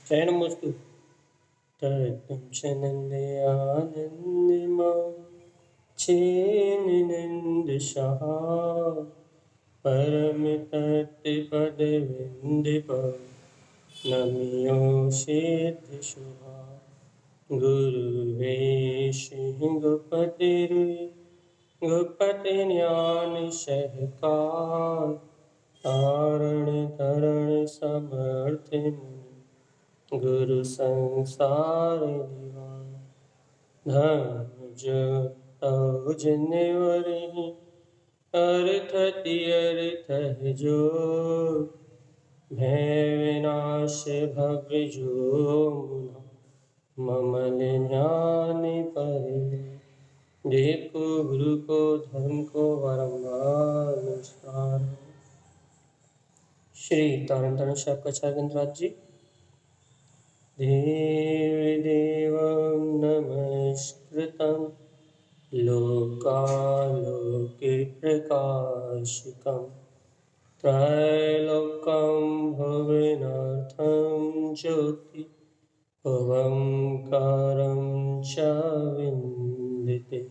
शयनमस्तु तत्तं च नन्दयानन्दिमां छेनिनन्दशः परमतत्पदविन्दिप नमियो सिद्धिशुभा गुरुवेश गुपतिर्गुपतिज्ञान सहकार तारण तरण समर्थ मुनि गुरु संसार निवार धर्म जो तव जिन्वरि अर्थ तियर्थ जो भय विनाश भव्य जो मुना ममल ज्ञान पर देखो गुरु को धर्म को बारंबार नमस्कार। श्री तारण तारण साहब कचागंद्राज जी देवं नमस्कृतं लोकालोके प्रकाशिकं त्रैलोक्यं भुवनार्थं ज्योति ओंकारं च विन्दिते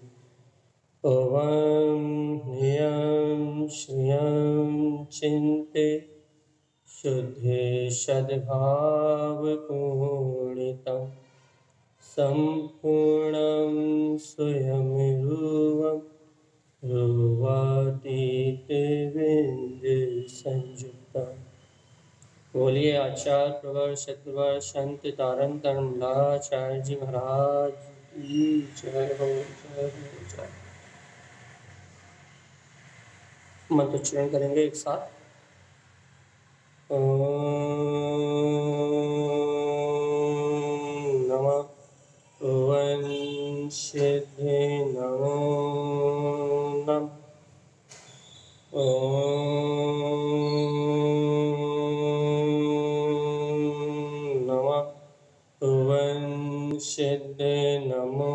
ओं ह्रियं श्रियं चिन्ते शुद्धे सद्भावपूर्णितं सम्पूर्णं स्वयंरूपं रूपातीतविन्दुसंयुक्तं। बोलिए आचार्य प्रवर सतगुरुवर संत तारण तरणलाचार्य जी महाराज की जय हो जय हो जय। मंत्रोच्चारण करेंगे एक साथ। ओम नमः ओं सिद्धे नमो नमः ओम नमः ओं सिद्धे नमो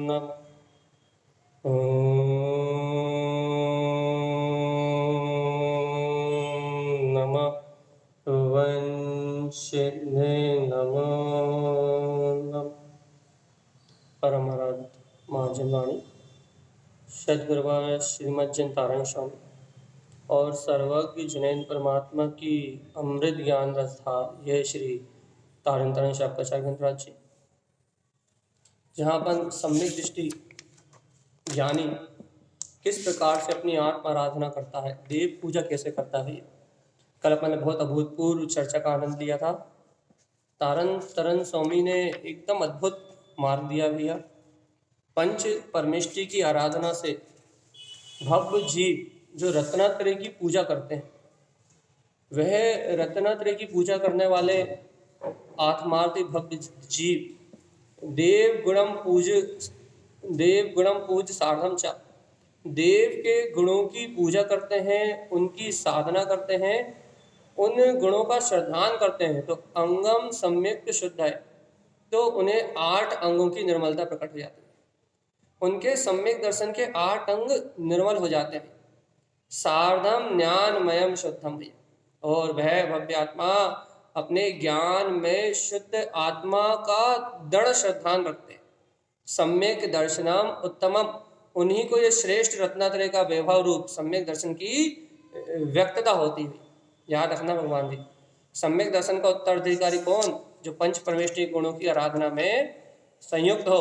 नमः सिद्धे नमो नमः। परम आराध्य महाजन वाणी सद्गुरुवार श्रीमद् जन तारण स्वामी और सर्वज्ञ जैन परमात्मा की अमृत ज्ञान रसधार यह श्री तारण तारण शापकाचार्य जी, जहाँ पर सम्यक दृष्टि ज्ञानी किस प्रकार से अपनी आत्म आराधना करता है, देव पूजा कैसे करता है। कल अपन ने बहुत अभूतपूर्व चर्चा का आनंद लिया था। तारण तरण स्वामी ने एकदम अद्भुत मार्ग दिया भैया। पंच परमेष्टि की आराधना से भव्य जीव जो रत्नात्रय की पूजा करते हैं, वह रत्नात्रय की पूजा करने वाले आत्मार्थी भव्य जीव देव गुणम पूज साधम चा, देव के गुणों की पूजा करते हैं, उनकी साधना करते हैं, उन गुणों का श्रद्धान करते हैं तो अंगम सम्यक शुद्ध है, तो उन्हें 8 अंगों की निर्मलता प्रकट हो जाती है। उनके सम्यक दर्शन के 8 अंग निर्मल हो जाते हैं। सार्धम ज्ञानमयम शुद्धम भैया, और वह भव्य आत्मा अपने ज्ञान में शुद्ध आत्मा का दृढ़ श्रद्धान रखते हैं। सम्यक दर्शनम उत्तमम, उन्हीं को ये श्रेष्ठ रत्नात्रय का वैभव रूप सम्यक दर्शन की व्यक्तता होती है। याद रखना भगवान जी, सम्यक दर्शन का उत्तराधिकारी कौन? जो पंच परमेष्टि गुणों की आराधना में संयुक्त हो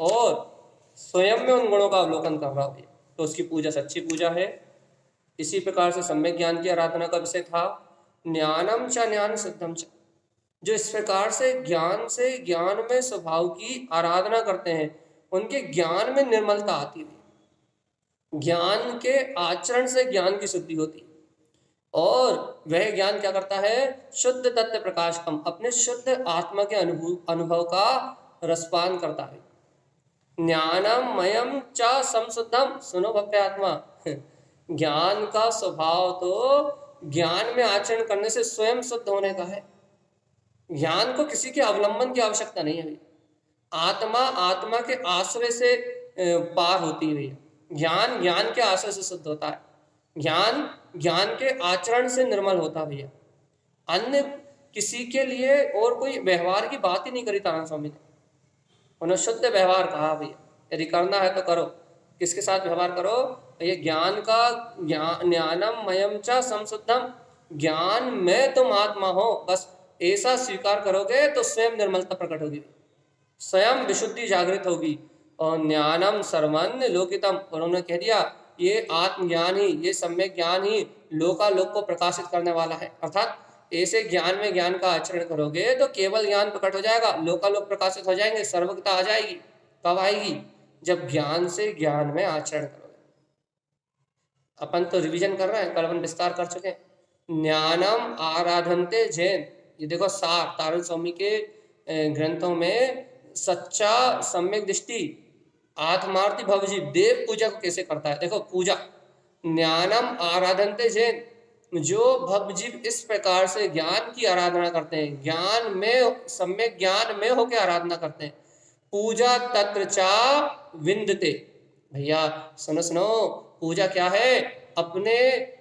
और स्वयं में उन गुणों का अवलोकन कर रहा हो, तो उसकी पूजा सच्ची पूजा है। इसी प्रकार से सम्यक ज्ञान की आराधना का विषय था ज्ञानम च ज्ञान सिद्धम च, जो इस प्रकार से ज्ञान में स्वभाव की आराधना करते हैं, उनके ज्ञान में निर्मलता आती है। ज्ञान के आचरण से ज्ञान की शुद्धि होती है, और वह ज्ञान क्या करता है? शुद्ध तत्व प्रकाशकम, अपने शुद्ध आत्मा के अनुभव का रसपान करता है। ज्ञानम मयम च संशुद्धम, सुनो भव्य आत्मा, ज्ञान का स्वभाव तो ज्ञान में आचरण करने से स्वयं शुद्ध होने का है। ज्ञान को किसी के अवलंबन की आवश्यकता नहीं है। आत्मा के आश्रय से पार होती है। ज्ञान के आश्रय से शुद्ध होता है। ज्ञान के आचरण से निर्मल होता है भैया। अन्य किसी के लिए और कोई व्यवहार की बात ही नहीं करी तारण स्वामी ने। उन्होंने शुद्ध व्यवहार कहा भैया, यदि करना है तो करो। किसके साथ व्यवहार करो? ये ज्ञान का, ज्ञानम मयम च संशुद्धम, ज्ञान में तुम आत्मा हो, बस ऐसा स्वीकार करोगे तो स्वयं निर्मलता प्रकट होगी, स्वयं विशुद्धि जागृत होगी। और ज्ञानम सर्वन लोकितम, और उन्होंने कह दिया ये आत्मज्ञान ही, ये सम्यक ज्ञान ही लोकालोक को प्रकाशित करने वाला है। अर्थात ऐसे ज्ञान में ज्ञान का आचरण करोगे तो केवल ज्ञान प्रकट हो जाएगा, लोकालोक प्रकाशित हो जाएंगे, सर्वज्ञता आ जाएगी। कब आएगी? जब ज्ञान से ज्ञान में आचरण करोगे। अपन तो रिवीजन कर रहे हैं, कल अपन विस्तार कर चुके हैं। ज्ञानम आराधनते जैन, ये देखो सार तारण स्वामी के ग्रंथों में सच्चा सम्यक दृष्टि आत्मार्थी भवजीव देव पूजा को कैसे करता है। देखो पूजा, ज्ञानम आराधनते जैन, जो भवजीव इस प्रकार से ज्ञान की आराधना करते हैं, ज्ञान में सम्यक ज्ञान में होकर आराधना करते हैं। पूजा तत्र चा विंदते, भैया सुनो सुनो, पूजा क्या है? अपने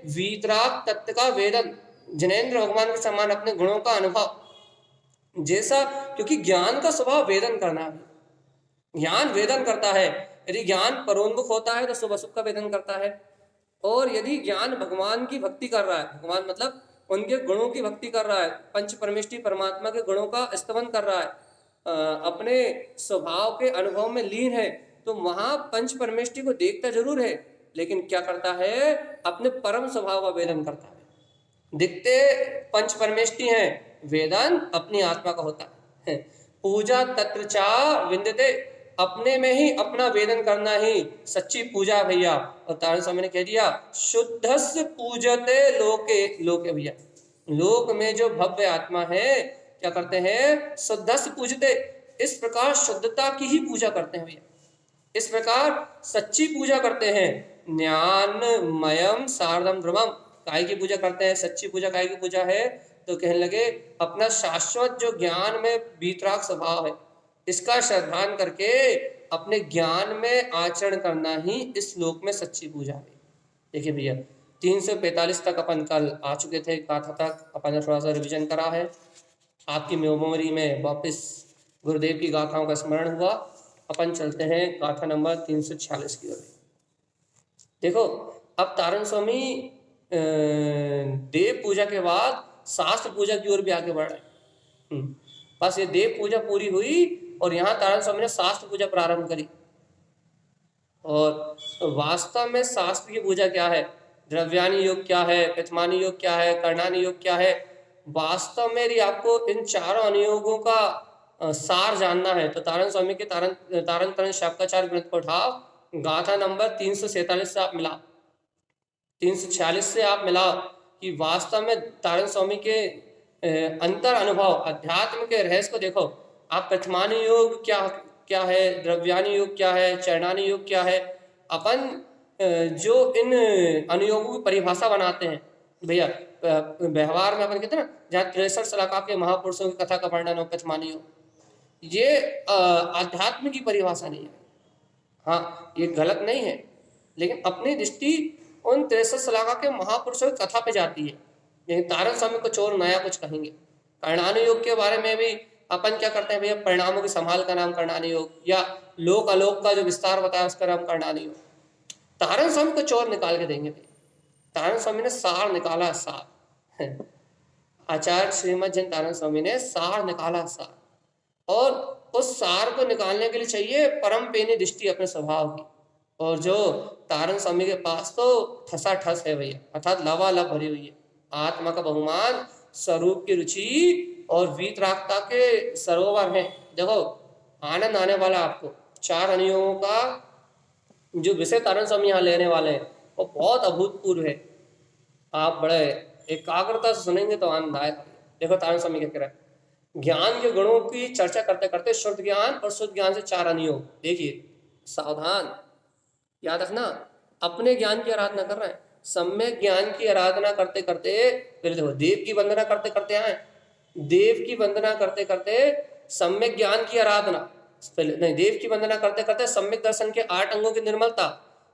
वीतराग तत्व का वेदन, जिनेन्द्र भगवान के समान अपने गुणों का अनुभव जैसा, क्योंकि ज्ञान का स्वभाव वेदन करना है, ज्ञान वेदन करता है। यदि ज्ञान परोन्मुख होता है तो शुभ अशुभ का वेदन करता है, और यदि ज्ञान भगवान की भक्ति कर रहा है, भगवान मतलब उनके गुणों की भक्ति कर रहा है, पंच परमेष्ठी परमात्मा के गुणों का स्तवन कर रहा है, अपने स्वभाव के अनुभव में लीन है, तो वहां पंच परमेष्ठी को देखता जरूर है, लेकिन क्या करता है? अपने परम स्वभाव का वेदन करता है। दिखते पंच परमेष्ठी हैं, वेदन अपनी आत्मा का होता है। पूजा तत्र चा विंदते, अपने में ही अपना वेदन करना ही सच्ची पूजा भैया। और तारण स्वामी ने कह दिया शुद्धस्य पूजते लोके, लोके भैया लोक में जो भव्य आत्मा है क्या करते हैं? शुद्धस्य पूजते, इस प्रकार शुद्धता की ही पूजा करते हैं भैया, इस प्रकार सच्ची पूजा करते हैं। ज्ञानमयम शारदम ध्रुवम, काय की पूजा करते हैं? सच्ची पूजा काय की पूजा है? तो कहने लगे अपना शाश्वत जो ज्ञान में वीतराग स्वभाव है, इसका श्रद्धान करके अपने ज्ञान में आचरण करना ही इस श्लोक में सच्ची पूजा है। देखिए भैया 345 तक अपन कल आ चुके थे, गाथा तक अपन ने थोड़ा सा रिविजन करा है, आपकी मेमोरी में वापस गुरुदेव की गाथाओं का स्मरण हुआ। अपन चलते हैं गाथा नंबर 346 की ओर। देखो अब तारण स्वामी देव पूजा के बाद शास्त्र पूजा की ओर भी आगे बढ़ रहे हैं। बस ये देव पूजा पूरी हुई और यहाँ तारण स्वामी ने शास्त्र पूजा प्रारंभ करी। और वास्तव में शास्त्र की पूजा क्या है? द्रव्यानी योग क्या है? प्रथमानी योग क्या है? कर्णानी योग क्या है? वास्तव में यदि आपको इन चारों अनुयोगों का सार जानना है तो तारण स्वामी के तारण तरण शाक्ताचार्य ग्रंथ को उठाओ, गाथा नंबर 347 से आप मिलाओ, 346 से आप मिलाओ कि वास्तव में तारण स्वामी के अंतर अनुभव अध्यात्म के रहस्य को देखो। आप प्रथमानी योग क्या है, द्रव्यानी योग क्या है, चरणानी योग क्या है, अपन जो इन अनुयोगों की परिभाषा बनाते हैं भैया व्यवहार में अपन कहते हैं ना, जहाँ 63 सलाका के महापुरुषों की कथा का वर्णन हो प्रथमानी योग, ये आध्यात्म की परिभाषा नहीं है। हाँ ये गलत नहीं है, लेकिन अपनी दृष्टि उन 63 सलाका के महापुरुषों की कथा पे जाती है। लेकिन तारण स्वामी कुछ और नया कुछ कहेंगे। कर्णानुयोग के बारे में भी अपन क्या करते हैं भैया, परिणामों की संभाल का नाम कर्णानुयोग, या लोक अलोक का जो विस्तार बताया उसका नाम कर्णानुयोग। तारण स्वामी कुछ और निकाल के देंगे भैया। तारण स्वामी ने सार निकाला, सार आचार्य श्रीमद जैन तारण स्वामी ने सार निकाला, सार, और उस सार को निकालने के लिए चाहिए परम पेनी दृष्टि अपने स्वभाव की। और जो तारण स्वामी के पास तो ठसा ठस है भैया, अर्थात लवालब भरी हुई है। आत्मा का बहुमान, स्वरूप की रुचि और वीतरागता के सरोवर हैं। देखो आनंद आने वाला आपको। चार अनुयोगों का जो विषय तारण स्वामी यहाँ लेने वाले हैं वो बहुत अभूतपूर्व है। आप बड़े एकाग्रता से सुनेंगे तो आनंद आएगा। देखो तारण स्वामी क्या कह रहे हैं, ज्ञान के गुणों की चर्चा करते करते शुद्ध ज्ञान और शुद्ध ज्ञान से चार अनुयोग। देखिए सावधान, याद रखना, अपने ज्ञान की आराधना कर रहे हैं, सम्यक ज्ञान की आराधना करते करते, पहले देखो देव की वंदना करते करते आए, देव की वंदना करते करते सम्यक ज्ञान की आराधना, पहले नहीं, देव की वंदना करते करते सम्यक दर्शन के 8 अंगों की निर्मलता,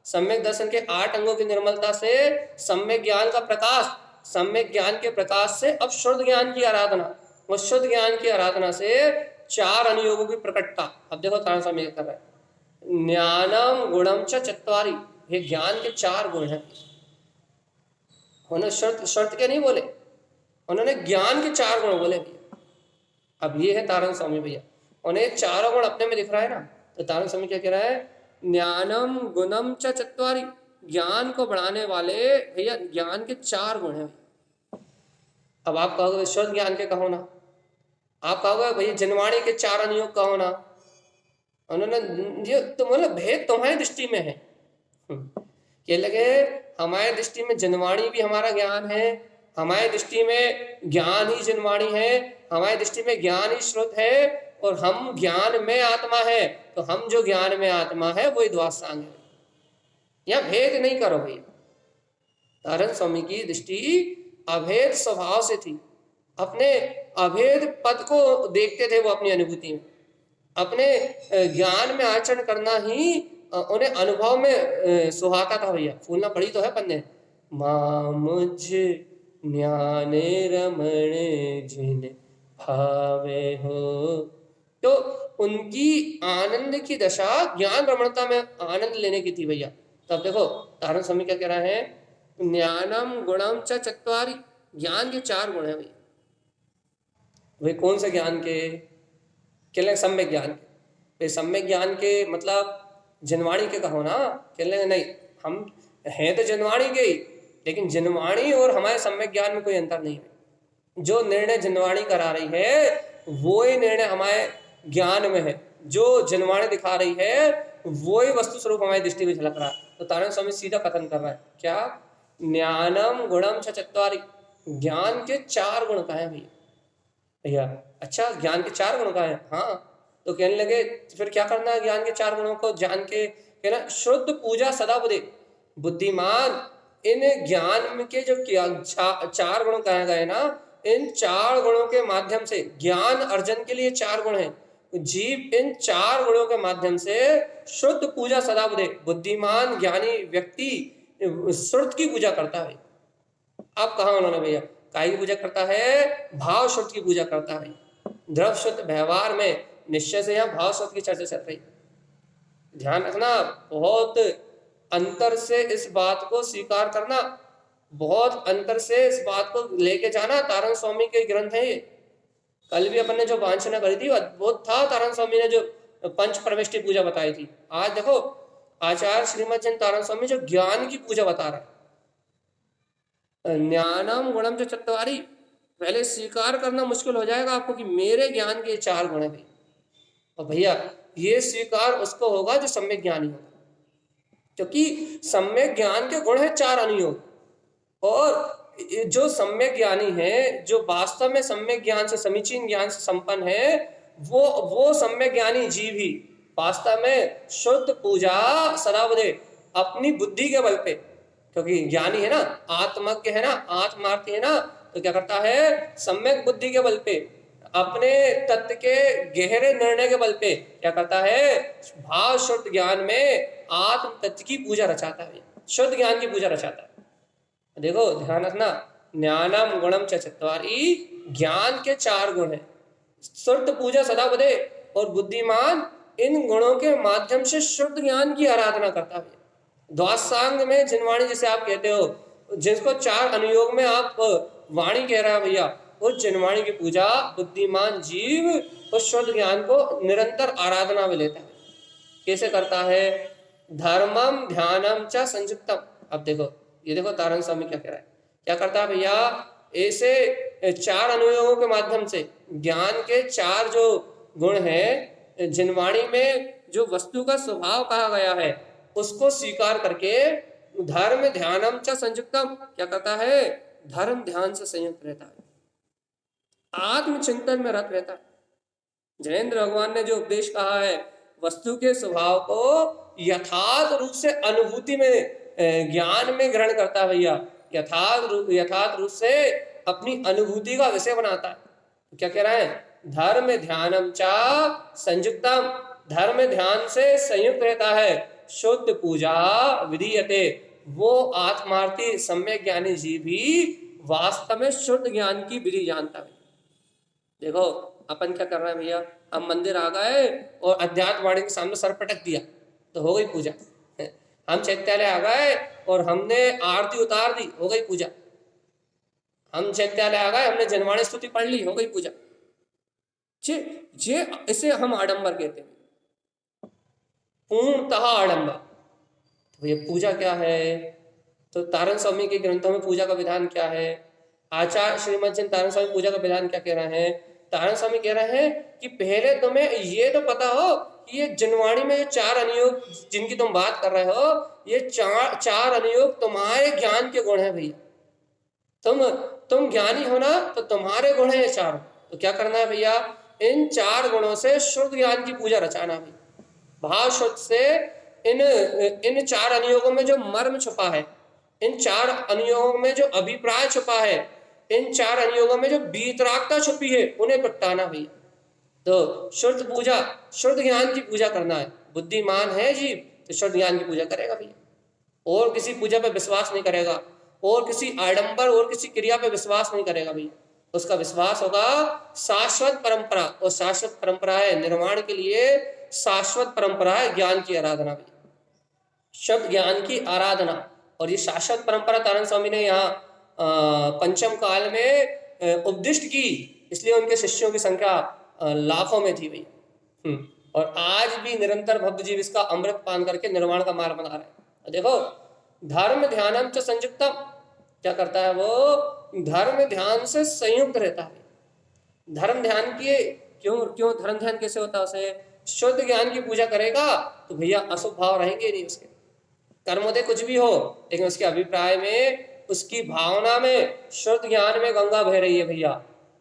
सम्यक दर्शन के 8 अंगों की निर्मलता से सम्यक ज्ञान का प्रकाश, सम्यक ज्ञान के प्रकाश से अब शुद्ध ज्ञान की आराधना। वो शुद्ध ज्ञान की आराधना से 4 अनुयोगों की प्रकटता। अब देखो तारण स्वामी क्या कर रहा है, ज्ञानम गुणम च चत्वारि, ये ज्ञान के 4 गुण हैं। उन्होंने शर्त शर्त के नहीं बोले, उन्होंने ज्ञान के 4 गुण बोले भैया। अब ये है तारण स्वामी भैया, उन्हें चारों गुण अपने में दिख रहा है ना, तो तारण स्वामी क्या कह रहा है, ज्ञानम गुणम च चत्वारि, ज्ञान को बढ़ाने वाले भैया ज्ञान के 4 गुण हैं। अब आप कहोगे शुद्ध ज्ञान के कहो ना, आप कहोगे भैया जनवाणी के 4 अनुयोग कहो ना, उन्होंने ये तो मतलब भेद तुम्हारी दृष्टि में है। ये लगे हमारे दृष्टि में जनवाणी भी हमारा ज्ञान है, हमारी दृष्टि में ज्ञान ही जनवाणी है, हमारी दृष्टि में ज्ञान ही श्रुत है, और हम ज्ञान में आत्मा है, तो हम जो ज्ञान में आत्मा है वही द्वादशांग है। या भेद नहीं करो भैया। तारण स्वामी की दृष्टि अभेद स्वभाव से थी, अपने अभेद पद को देखते थे वो अपनी अनुभूति में, अपने ज्ञान में आचरण करना ही उन्हें अनुभव में सुहाता था भैया। फूलना पड़ी तो है पन्ने, मां मुझ ज्ञाने रमण जिन भावे हो, तो उनकी आनंद की दशा ज्ञान रमणता में आनंद लेने की थी भैया। तब देखो तारण स्वामी क्या कह रहा है, ज्ञानम गुणम च चत्वारि, ज्ञान के 4 गुण है भैया। वे कौन से ज्ञान के, कहले सम्यक ज्ञान के। सम्यक ज्ञान के मतलब जनवाणी के कहो ना, कहले नहीं हम हैं तो जनवाणी के ही, लेकिन जनवाणी और हमारे सम्यक ज्ञान में कोई अंतर नहीं है। जो निर्णय जनवाणी करा रही है वो ही निर्णय हमारे ज्ञान में है, जो जनवाणी दिखा रही है वो ही वस्तु स्वरूप हमारी दृष्टि में झलक रहा है। तो तारण स्वामी सीधा कथन कर रहा है क्या, ज्ञानम गुणम च चत्वारि, ज्ञान के 4 गुण का है भैया। अच्छा ज्ञान के 4 गुण का है, हाँ। तो कहने लगे फिर क्या करना है ज्ञान के 4 गुणों को जान के, कहना शुद्ध पूजा सदा बुद्धि, बुद्धिमान इन ज्ञान के जो 4 गुण कहे गए ना, इन 4 गुणों के माध्यम से ज्ञान अर्जन के लिए 4 गुण हैं। जीव इन 4 गुणों के माध्यम से शुद्ध पूजा सदा बुद्धि, बुद्धिमान ज्ञानी व्यक्ति श्रुत की पूजा करता है। अब कहा उन्होंने भैया काय की पूजा करता है, भाव श्रुत की पूजा करता है। द्रव शुद्ध व्यवहार में निश्चय से यहाँ भाव श्रुत की चर्चा चल रही। ध्यान रखना, बहुत अंतर से इस बात को स्वीकार करना, बहुत अंतर से इस बात को लेके जाना। तारण स्वामी के ग्रंथ है ये। कल भी अपन ने जो वांछना करी थी अद्भुत था, तारण स्वामी ने जो पंच प्रविष्टि पूजा बताई थी। आज देखो आचार्य श्रीमद जैन तारण स्वामी जो ज्ञान की पूजा बता रहा है, ज्ञानम गुणम जो चत्वारि, पहले स्वीकार करना मुश्किल हो जाएगा आपको कि मेरे ज्ञान के 4 गुण है भाई। और भैया ये स्वीकार उसको होगा जो सम्यक ज्ञानी होगा, क्योंकि सम्यक ज्ञान के गुण है 4 अनुयोग। और जो सम्यक ज्ञानी है, जो वास्तव में सम्यक ज्ञान से समीचीन ज्ञान से संपन्न है, वो सम्यक ज्ञानी जीव ही वास्तव में शुद्ध पूजा सदा बुद्धि अपनी बुद्धि के बल पे, क्योंकि ज्ञानी है ना, आत्मज्ञ है ना, आत्मार्थी है ना, तो क्या करता है सम्यक बुद्धि के बल पे, अपने तत्व के गहरे निर्णय के बल पे क्या करता है, भाव शुद्ध ज्ञान में आत्म तत्व की पूजा रचाता है, शुद्ध ज्ञान की पूजा रचाता है। देखो ध्यान रखना, ज्ञानम गुणम च चत्वारि, ज्ञान के 4 गुण हैं। शुद्ध पूजा सदा बुद्धि, और बुद्धिमान इन गुणों के माध्यम से शुद्ध ज्ञान की आराधना करता है। द्वादशांग में जिनवाणी जिसे आप कहते हो, जिसको 4 अनुयोग में आप वाणी कह रहा है भैया, उस जिनवाणी की पूजा बुद्धिमान जीव उस शुद्ध ज्ञान को निरंतर आराधना में लेता है। कैसे करता है, धर्मम ध्यानम च संयुक्तम। अब देखो ये देखो तारण स्वामी क्या कह रहा है, क्या करता है भैया, ऐसे 4 अनुयोगों के माध्यम से ज्ञान के 4 जो गुण हैं, जिनवाणी में जो वस्तु का स्वभाव कहा गया है उसको स्वीकार करके धर्म ध्यानम च संयुक्तम, क्या करता है, धर्म ध्यान से संयुक्त रहता है, आत्मचिंतन में रत रहता है। जयेंद्र भगवान ने जो उपदेश कहा है, वस्तु के स्वभाव को यथार्थ रूप से अनुभूति में ज्ञान में ग्रहण करता है भैया, यथार्थ रूप से अपनी अनुभूति का विषय बनाता है। तो क्या कह रहा है, धर्म ध्यानम चा संयुक्तम, धर्म ध्यान से संयुक्त रहता है, शुद्ध पूजा विधीयते, वो आत्मार्थी सम्यक ज्ञानी जीव भी वास्तव में शुद्ध ज्ञान की विधि जानता है। देखो अपन क्या कर रहे हैं भैया, हम मंदिर आ गए और अध्यात्म वाणी के सामने सर पटक दिया तो हो गई पूजा। हम चैत्यालय आ गए और हमने आरती उतार दी, हो गई पूजा। हम चैत्यालय आ गए, हमने जनवाणी स्तुति पढ़ ली, हो गई पूजा। जे जे इसे हम आडंबर कहते हैं, पूर्णतः आडंबर। तो ये पूजा क्या है? तो तारण स्वामी के ग्रंथों में पूजा का विधान क्या है? आचार्य श्रीमद जैन तारण स्वामी पूजा का विधान क्या कह रहे हैं? तारण स्वामी कह रहे हैं कि पहले तुम्हें ये तो पता हो कि ये जनवाणी में जो 4 अनुयोग जिनकी तुम बात कर रहे हो, ये चार अनुयोग तुम्हारे ज्ञान के गुण है भैया। तुम ज्ञानी हो ना, तो तुम्हारे गुण है ये 4। तो क्या करना है भैया? इन 4 गुणों से शुद्ध ज्ञान की पूजा रचाना है। भाव शुद्ध से इन 4 अनुयोगों में जो मर्म छुपा है, इन 4 अनुयोगों में जो अभिप्राय छुपा है, इन 4 अनुयोगों में जो बीतरागता छुपी है, उन्हें प्रगटाना भैया। तो शुद्ध पूजा, शुद्ध ज्ञान की पूजा करना है। बुद्धिमान है जीव तो शुद्ध ज्ञान की पूजा करेगा भैया, और किसी पूजा पे विश्वास नहीं करेगा, और किसी आडंबर और किसी क्रिया पे विश्वास नहीं करेगा भैया। उसका विश्वास होगा शाश्वत परंपरा, और शाश्वत परंपरा है निर्माण के लिए, शाश्वत परंपरा है ज्ञान की आराधना भी, शुद्ध ज्ञान की आराधना। और ये शाश्वत परंपरा तारण स्वामी ने यहाँ पंचम काल में उपदिष्ट की, इसलिए उनके शिष्यों की संख्या लाखों में थी भैया। और आज भी निरंतर भक्त जीव इसका अमृत पान करके निर्वाण का मार्ग बना रहे हैं। देखो धर्म ध्यानम च संयुक्तम, क्या करता है वो? धर्म ध्यान से संयुक्त रहता है। धर्म ध्यान किए, क्यों धर्म ध्यान कैसे होता है? उसे शुद्ध ज्ञान की पूजा करेगा तो भैया अशुभ भाव रहेंगे नहीं उसके। कर्मोदय कुछ भी हो, लेकिन उसके अभिप्राय में, उसकी भावना में शुद्ध ज्ञान में गंगा बह रही है भैया,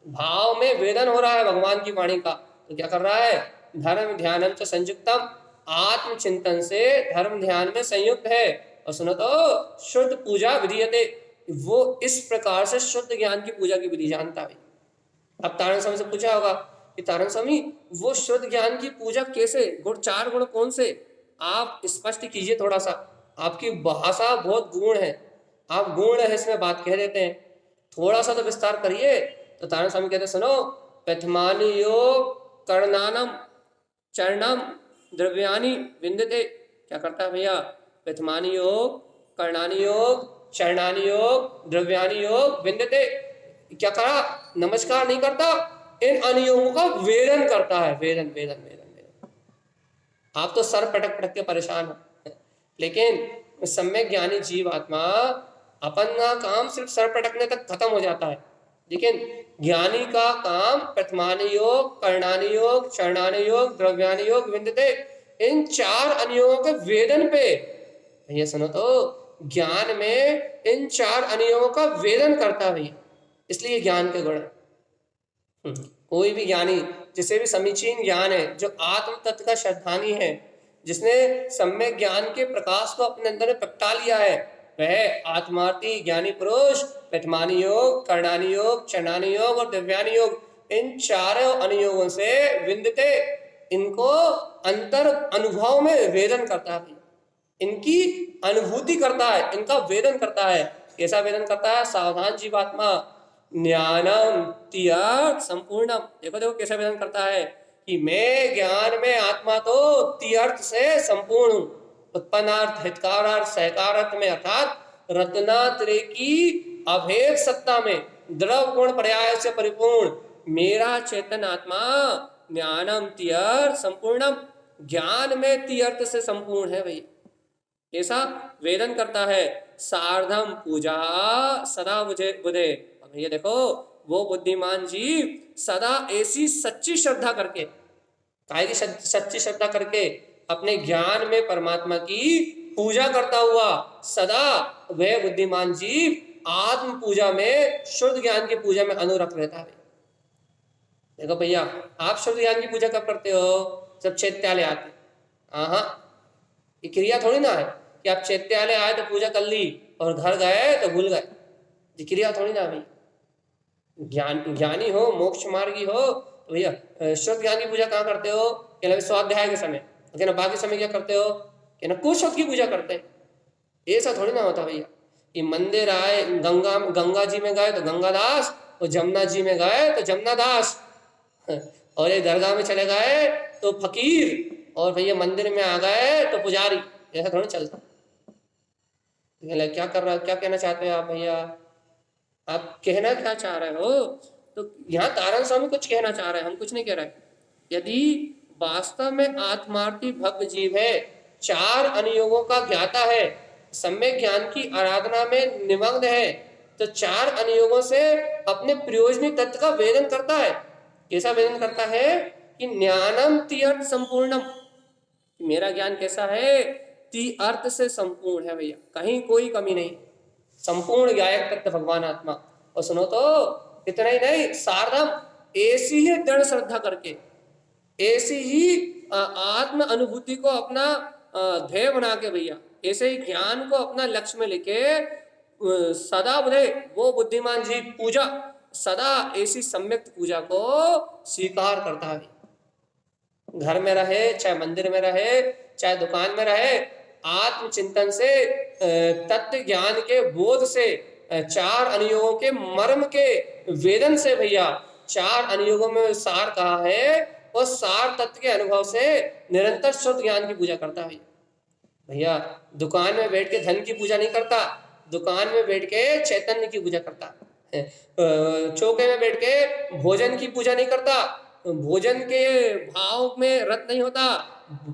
भाव में वेदन हो रहा है भगवान की वाणी का। तो क्या कर रहा है? धर्म ध्यानम च संयुक्तम, आत्मचिंतन से धर्म ध्यान में संयुक्त है। और सुनो तो शुद्ध पूजा विधीयते, वो इस प्रकार से शुद्ध ज्ञान की पूजा की विधि जानता है। अब तारण स्वामी से पूछा होगा कि तारण स्वामी वो शुद्ध ज्ञान की पूजा कैसे, गुण 4 गुण कौन से? आप स्पष्ट कीजिए थोड़ा सा, आपकी भाषा बहुत गुण है, आप गुण है इसमें बात कह देते हैं, थोड़ा सा तो विस्तार करिए। तो तारण स्वामी कहते सुनो, प्रथमानि योग कर्णानम चरणम द्रव्यानि विंदते। क्या करता है भैया? प्रथमानि योग कर्णानि योग चरणानि योग द्रव्यानि योग विंदते। क्या करा? नमस्कार नहीं करता, इन अनुयोगों का वेदन करता है। वेदन वेदन वेदन वेदन। आप तो सर पटक पटक के परेशान हो, लेकिन सम्यक ज्ञानी जीव आत्मा अपन का काम सिर्फ सर पटकने तक खत्म हो जाता है, लेकिन ज्ञानी का काम प्रथमानि योग कर्णानि योग चरणानि योग द्रव्यानि योग विंदते, इन 4 अनुयोगों के वेदन पे। भैया सुनो तो, ज्ञान में इन 4 अनुयोगों का वेदन करता है भैया, इसलिए ज्ञान के गुण है। कोई भी ज्ञानी जिसे भी समीचीन ज्ञान है, जो आत्म तत्व का श्रद्धानी है, जिसने सम्यक ज्ञान के प्रकाश को अपने अंदर प्रगटा लिया है, वह आत्मार्थी ज्ञानी पुरुष प्रथमानि योग कर्णानि योग चरणानि योग और द्रव्यानि योग, इन 4 अनुयोगों से विंदते, इनको अंतर अनुभव में वेदन करता है, इनकी अनुभूति करता है, इनका वेदन करता है। कैसा वेदन करता है? सावधान जीवात्मा, ज्ञानम तीर्थ संपूर्णम। देखो देखो कैसा वेदन करता है कि मैं ज्ञान में आत्मा तो तीर्थ से संपूर्ण हूँ, उत्पन्नार्थ हितकारार्थ सहकारार्थ में, अर्थात रत्नात्रय की अभेद सत्ता में द्रव गुण पर्याय से परिपूर्ण मेरा चेतन आत्मा ज्ञानम तीर्थ संपूर्णम, ज्ञान में तीर्थ से संपूर्ण है भैया। ऐसा वेदन करता है। सार्धम पूजा सदा बुझे बुधे। भैया देखो वो बुद्धिमान जीव सदा ऐसी सच्ची श्रद्धा करके, काय की सच्ची श्रद्धा करके अपने ज्ञान में परमात्मा की पूजा करता हुआ सदा वह बुद्धिमान जीव आत्म पूजा में, शुद्ध ज्ञान की पूजा में अनुरक्त रहता है। देखो भैया, आप शुद्ध ज्ञान की पूजा कब करते हो? जब चैत्यालय आते। हाँ, ये क्रिया थोड़ी ना है कि आप चैत्यालय आए तो पूजा कर ली और घर गए तो भूल गए, ये क्रिया थोड़ी ना भाई। ज्ञानी हो, मोक्ष मार्गी हो, तो भैया शुद्ध ज्ञान की पूजा कहाँ करते हो? क्या ना स्वाध्याय के समय, क्या ना बाकी समय क्या करते हो? क्या ना कुछ शुद्ध की पूजा करते हैं। ऐसा थोड़ी ना होता भैया कि मंदिर आए, गंगा जी में गए तो गंगादास, और जमुना जी में गए तो जमुना दास। और ये दरगाह में चले गए तो फकीर, और भैया मंदिर में आ गए तो पुजारी, ऐसा थोड़ा चलता। क्या कर रहा, क्या कहना चाहते हैं आप भैया? आप कहना क्या चाह रहे हो? तो यहाँ तारण स्वामी कुछ कहना चाह रहे हैं, हम कुछ नहीं कह रहे। यदि वास्तव में आत्मार्थी भक्त जीव है, चार अनुयोगों का ज्ञाता है, सम्यक ज्ञान की आराधना में निमग्न है, तो चार अनुयोगों से अपने प्रयोजनी तत्व का वेदन करता है। कैसा वेदन करता है? कि ज्ञानम तीर्थ संपूर्णम, मेरा ज्ञान कैसा है? ती अर्थ से संपूर्ण है भैया, कहीं कोई कमी नहीं, संपूर्ण गायक तत्व भगवान आत्मा। और सुनो तो, इतना ही नहीं, सारदम, ऐसी ही दृढ़ श्रद्धा करके, ऐसी ही आत्म अनुभूति को अपना ध्येय बना के भैया, ऐसे ही ज्ञान को अपना लक्ष्य में लेके सदा बुधे वो बुद्धिमान जी पूजा, सदा ऐसी सम्यक पूजा को स्वीकार करता है। घर में रहे, चाहे मंदिर में रहे, चाहे दुकान में रहे, आत्मचिंतन से, तत्व ज्ञान के बोध से, चार अनुयोगों के मर्म के वेदन से भैया, चार अनुयोगों में सार कहा है, और सार तत्व के अनुभव से निरंतर शुद्ध ज्ञान की पूजा करता है भैया। दुकान में बैठ के धन की पूजा नहीं करता, दुकान में बैठ के चैतन्य की पूजा करता है। चौके में बैठ के भोजन की पूजा नहीं करता, भोजन के भाव में रत नहीं होता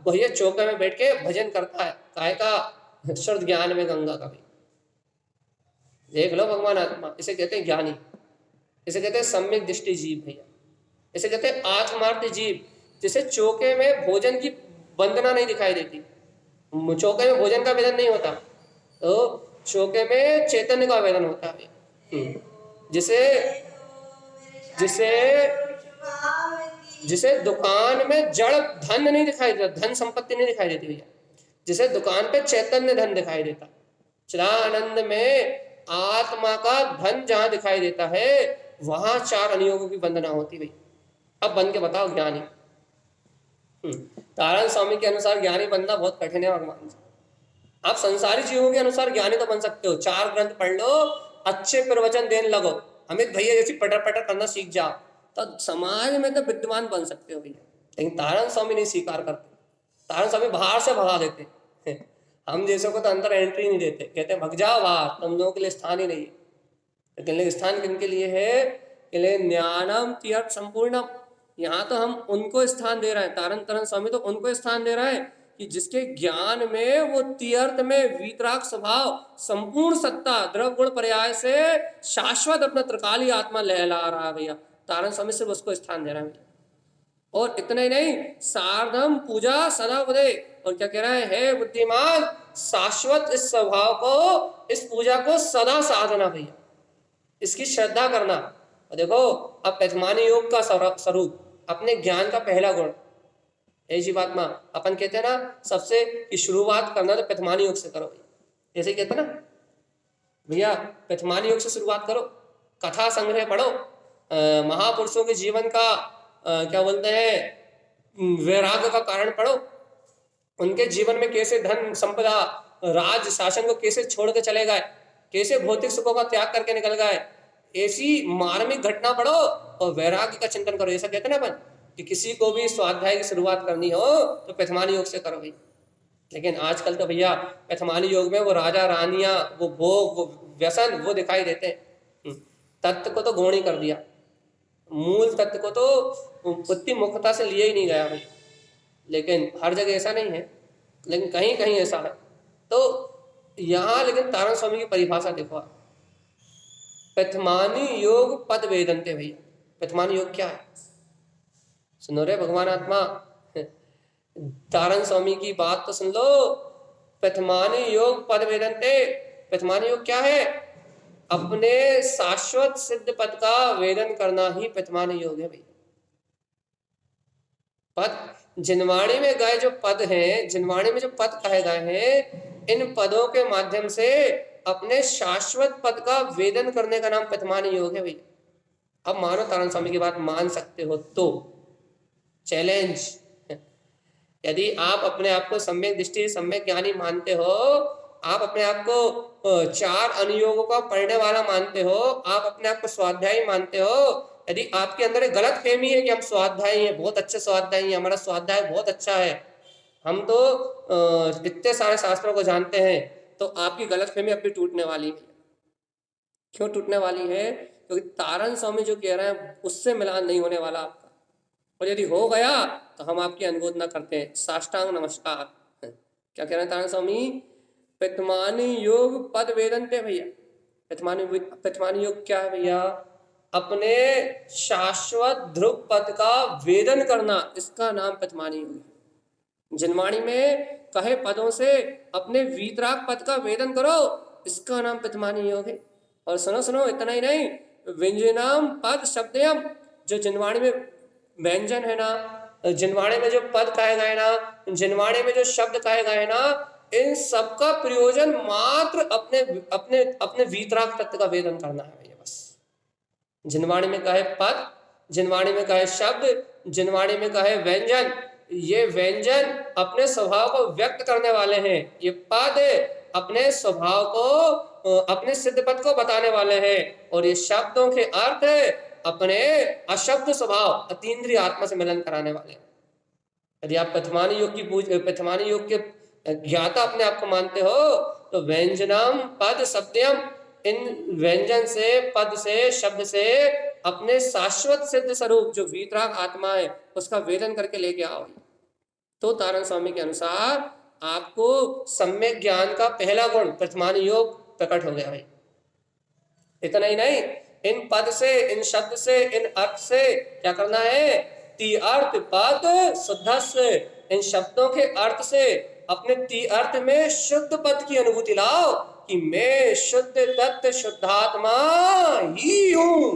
भैया, चौके में बैठ के भजन करता है। काय का? शुद्ध ज्ञान में गंगा का भी। देख लो भगवान आत्मा, इसे कहते हैं ज्ञानी, इसे कहते हैं सम्यक दृष्टि जीव भैया, इसे कहते हैं आत्मार्थ जीव, जिसे चौके में भोजन की वंदना नहीं दिखाई देती, चौके में भोजन का वेदन नहीं होता, तो चौके में चैतन्य का वेदन होता है। जिसे जिसे जिसे दुकान में जड़ धन नहीं दिखाई देता, धन संपत्ति नहीं दिखाई देती भैया, जिसे दुकान पे चैतन्य धन दिखाई देता, चिदानंद में आत्मा का धन जहां दिखाई देता है, वहां चार अनुयोगों की वंदना होती भाई। अब बन के बताओ ज्ञानी। तारण स्वामी के अनुसार ज्ञानी बनना बहुत कठिन है भगवान से। आप संसारी जीवों के अनुसार ज्ञानी तो बन सकते हो, चार ग्रंथ पढ़ लो, अच्छे प्रवचन देने लगो, अमित भैया जैसी पटर पटर करना सीख जाओ, तो समाज में तो विद्वान बन सकते हो भैया। लेकिन तारण स्वामी नहीं स्वीकार करते, तारण स्वामी बाहर से भगा देते हम जैसों को तो अंदर एंट्री नहीं देते, कहते हैं भग जाओ बाहर, तुम लोगों के लिए स्थान ही नहीं है। लेकिन स्थान किनके लिए है? के लिए ज्ञानम तीर्थ संपूर्णम। यहाँ तो हम उनको स्थान दे रहे हैं, तारण स्वामी तो उनको स्थान दे रहे हैं कि जिसके ज्ञान में वो तीर्थ में वीतराग स्वभाव, संपूर्ण सत्ता, द्रव गुण पर्याय से शाश्वत अपना त्रिकाली आत्मा लहला रहा है भैया। तारण स्वामी सिर्फ उसको स्थान दे रहा है। और इतना ही नहीं, सार्धम पूजा सदा बुधे, और क्या कह रहा है? हे बुद्धिमान, शाश्वत इस स्वभाव को, इस पूजा को सदा साधना भैया, इसकी श्रद्धा करना। और देखो, अब पैथमानी योग का स्वरूप, अपने ज्ञान का पहला गुण, ऐसी बात में अपन कहते हैं ना सबसे कि शुरुआत करना तो पैथमानी योग से करो, ऐसे ही कहते हैं ना भैया, पैथमानी योग से शुरुआत करो, कथा संग्रह पढ़ो, महापुरुषों के जीवन का क्या बोलते हैं, वैराग्य का कारण पढ़ो, उनके जीवन में कैसे धन संपदा, राज शासन को कैसे छोड़ के चले गए, कैसे भौतिक सुखों का त्याग करके निकल गए, ऐसी मार्मिक घटना पढ़ो और वैराग्य का चिंतन करो। ऐसा कहते ना अपन कि किसी को भी स्वाध्याय की शुरुआत करनी हो तो पैथमानी योग से करो भाई। लेकिन आजकल तो भैया पैथमानी योग में वो राजा रानियां, वो भोग, वो व्यसन, वो दिखाई देते हैं। तत्व को तो गौण ही कर दिया, मूल तत्व को तो उतनी मुख्यता से लिया ही नहीं गया भाई। लेकिन हर जगह ऐसा नहीं है, लेकिन कहीं कहीं ऐसा है। तो यहाँ लेकिन तारण स्वामी की परिभाषा देखो, पैथमानी योग पद वेदनते भैया। पैथमानी योग क्या है? सुनो रे भगवान आत्मा, तारण स्वामी की बात तो सुन लो। पैथमानी योग पद वेदनते, पैथमानी योग क्या है? अपने शाश्वत सिद्ध पद का वेदन करना ही पैथमानी योग है भैया। पद जिनवाणी में गए जो पद हैं, जिनवाणी में जो पद कहे गए हैं, इन पदों के माध्यम से अपने शाश्वत पद का वेदन करने का नाम पैथमानी योग है भैया। अब मानो तारण स्वामी की बात मान सकते हो तो चैलेंज, यदि आप अपने आप को सम्यक दृष्टि, सम्यक ज्ञानी मानते हो, आप अपने आप को चार अनुयोगों का पढ़ने वाला मानते हो, आप अपने आप को स्वाध्यायी मानते हो, यदि आपके अंदर एक गलत फहमी है कि हम स्वाध्यायी हैं, बहुत अच्छे स्वाध्यायी हैं, हमारा स्वाध्याय बहुत अच्छा है, हम तो इतने सारे शास्त्रों को जानते हैं, तो आपकी गलत फहमी अब भी टूटने वाली है। क्यों टूटने वाली है? क्योंकि तारण स्वामी जो कह रहे हैं उससे मिलान नहीं होने वाला आपका, और यदि हो गया तो हम आपकी अनुमोदना करते हैं। साष्टांग नमस्कार। क्या कह रहे हैं तारण स्वामी? पितमानी योग पद वेदनते भैया। पितमानी योग क्या है भैया? अपने शाश्वत ध्रुव पद का वेदन करना, इसका नाम पितमानी योग है। जिनवाणी में कहे पदों से अपने वीतराग पद का वेदन करो, इसका नाम पितमानी योग है। और सुनो सुनो, इतना ही नहीं, व्यंजनाम पद शब्दयम, जो जिनवाणी में व्यंजन है ना, जिनवाणी में जो पद कहे गए ना, जिनवाणी में जो शब्द कहे गए ना, इन सबका प्रयोजन मात्र अपने अपने अपने वीतराग तत्व का वेदन करना है भैया, बस। जिनवाणी में कहे पद, जिनवाणी में कहे शब्द, जिनवाणी में कहे व्यंजन, ये व्यंजन अपने स्वभाव को व्यक्त करने वाले हैं, ये पद अपने स्वभाव को, अपने सिद्ध पद को बताने वाले हैं, और ये शब्दों के अर्थ अपने अशब्द स्वभाव अतीन्द्रिय आत्मा से मिलन कराने वाले हैं। यदि आप पितमानी योग की पितमानी योग के ज्ञाता अपने आप को मानते हो, तो व्यंजनम पद शब्दम, इन व्यंजन से, पद से, शब्द से अपने शाश्वत सिद्ध स्वरूप जो वीतराग आत्मा है उसका वेदन करके लेके आओ। तो तारण स्वामी के अनुसार आपको सम्यक ज्ञान का पहला गुण पितमानी योग प्रकट हो गया भाई। इतना ही नहीं, इन पद से, इन शब्द से, इन अर्थ से क्या करना है? ती अर्थ पद शुद्ध से, इन शब्दों के अर्थ से अपने ती अर्थ में शुद्ध पद की अनुभूति लाओ कि मैं शुद्ध तत्व शुद्धात्मा ही हूं।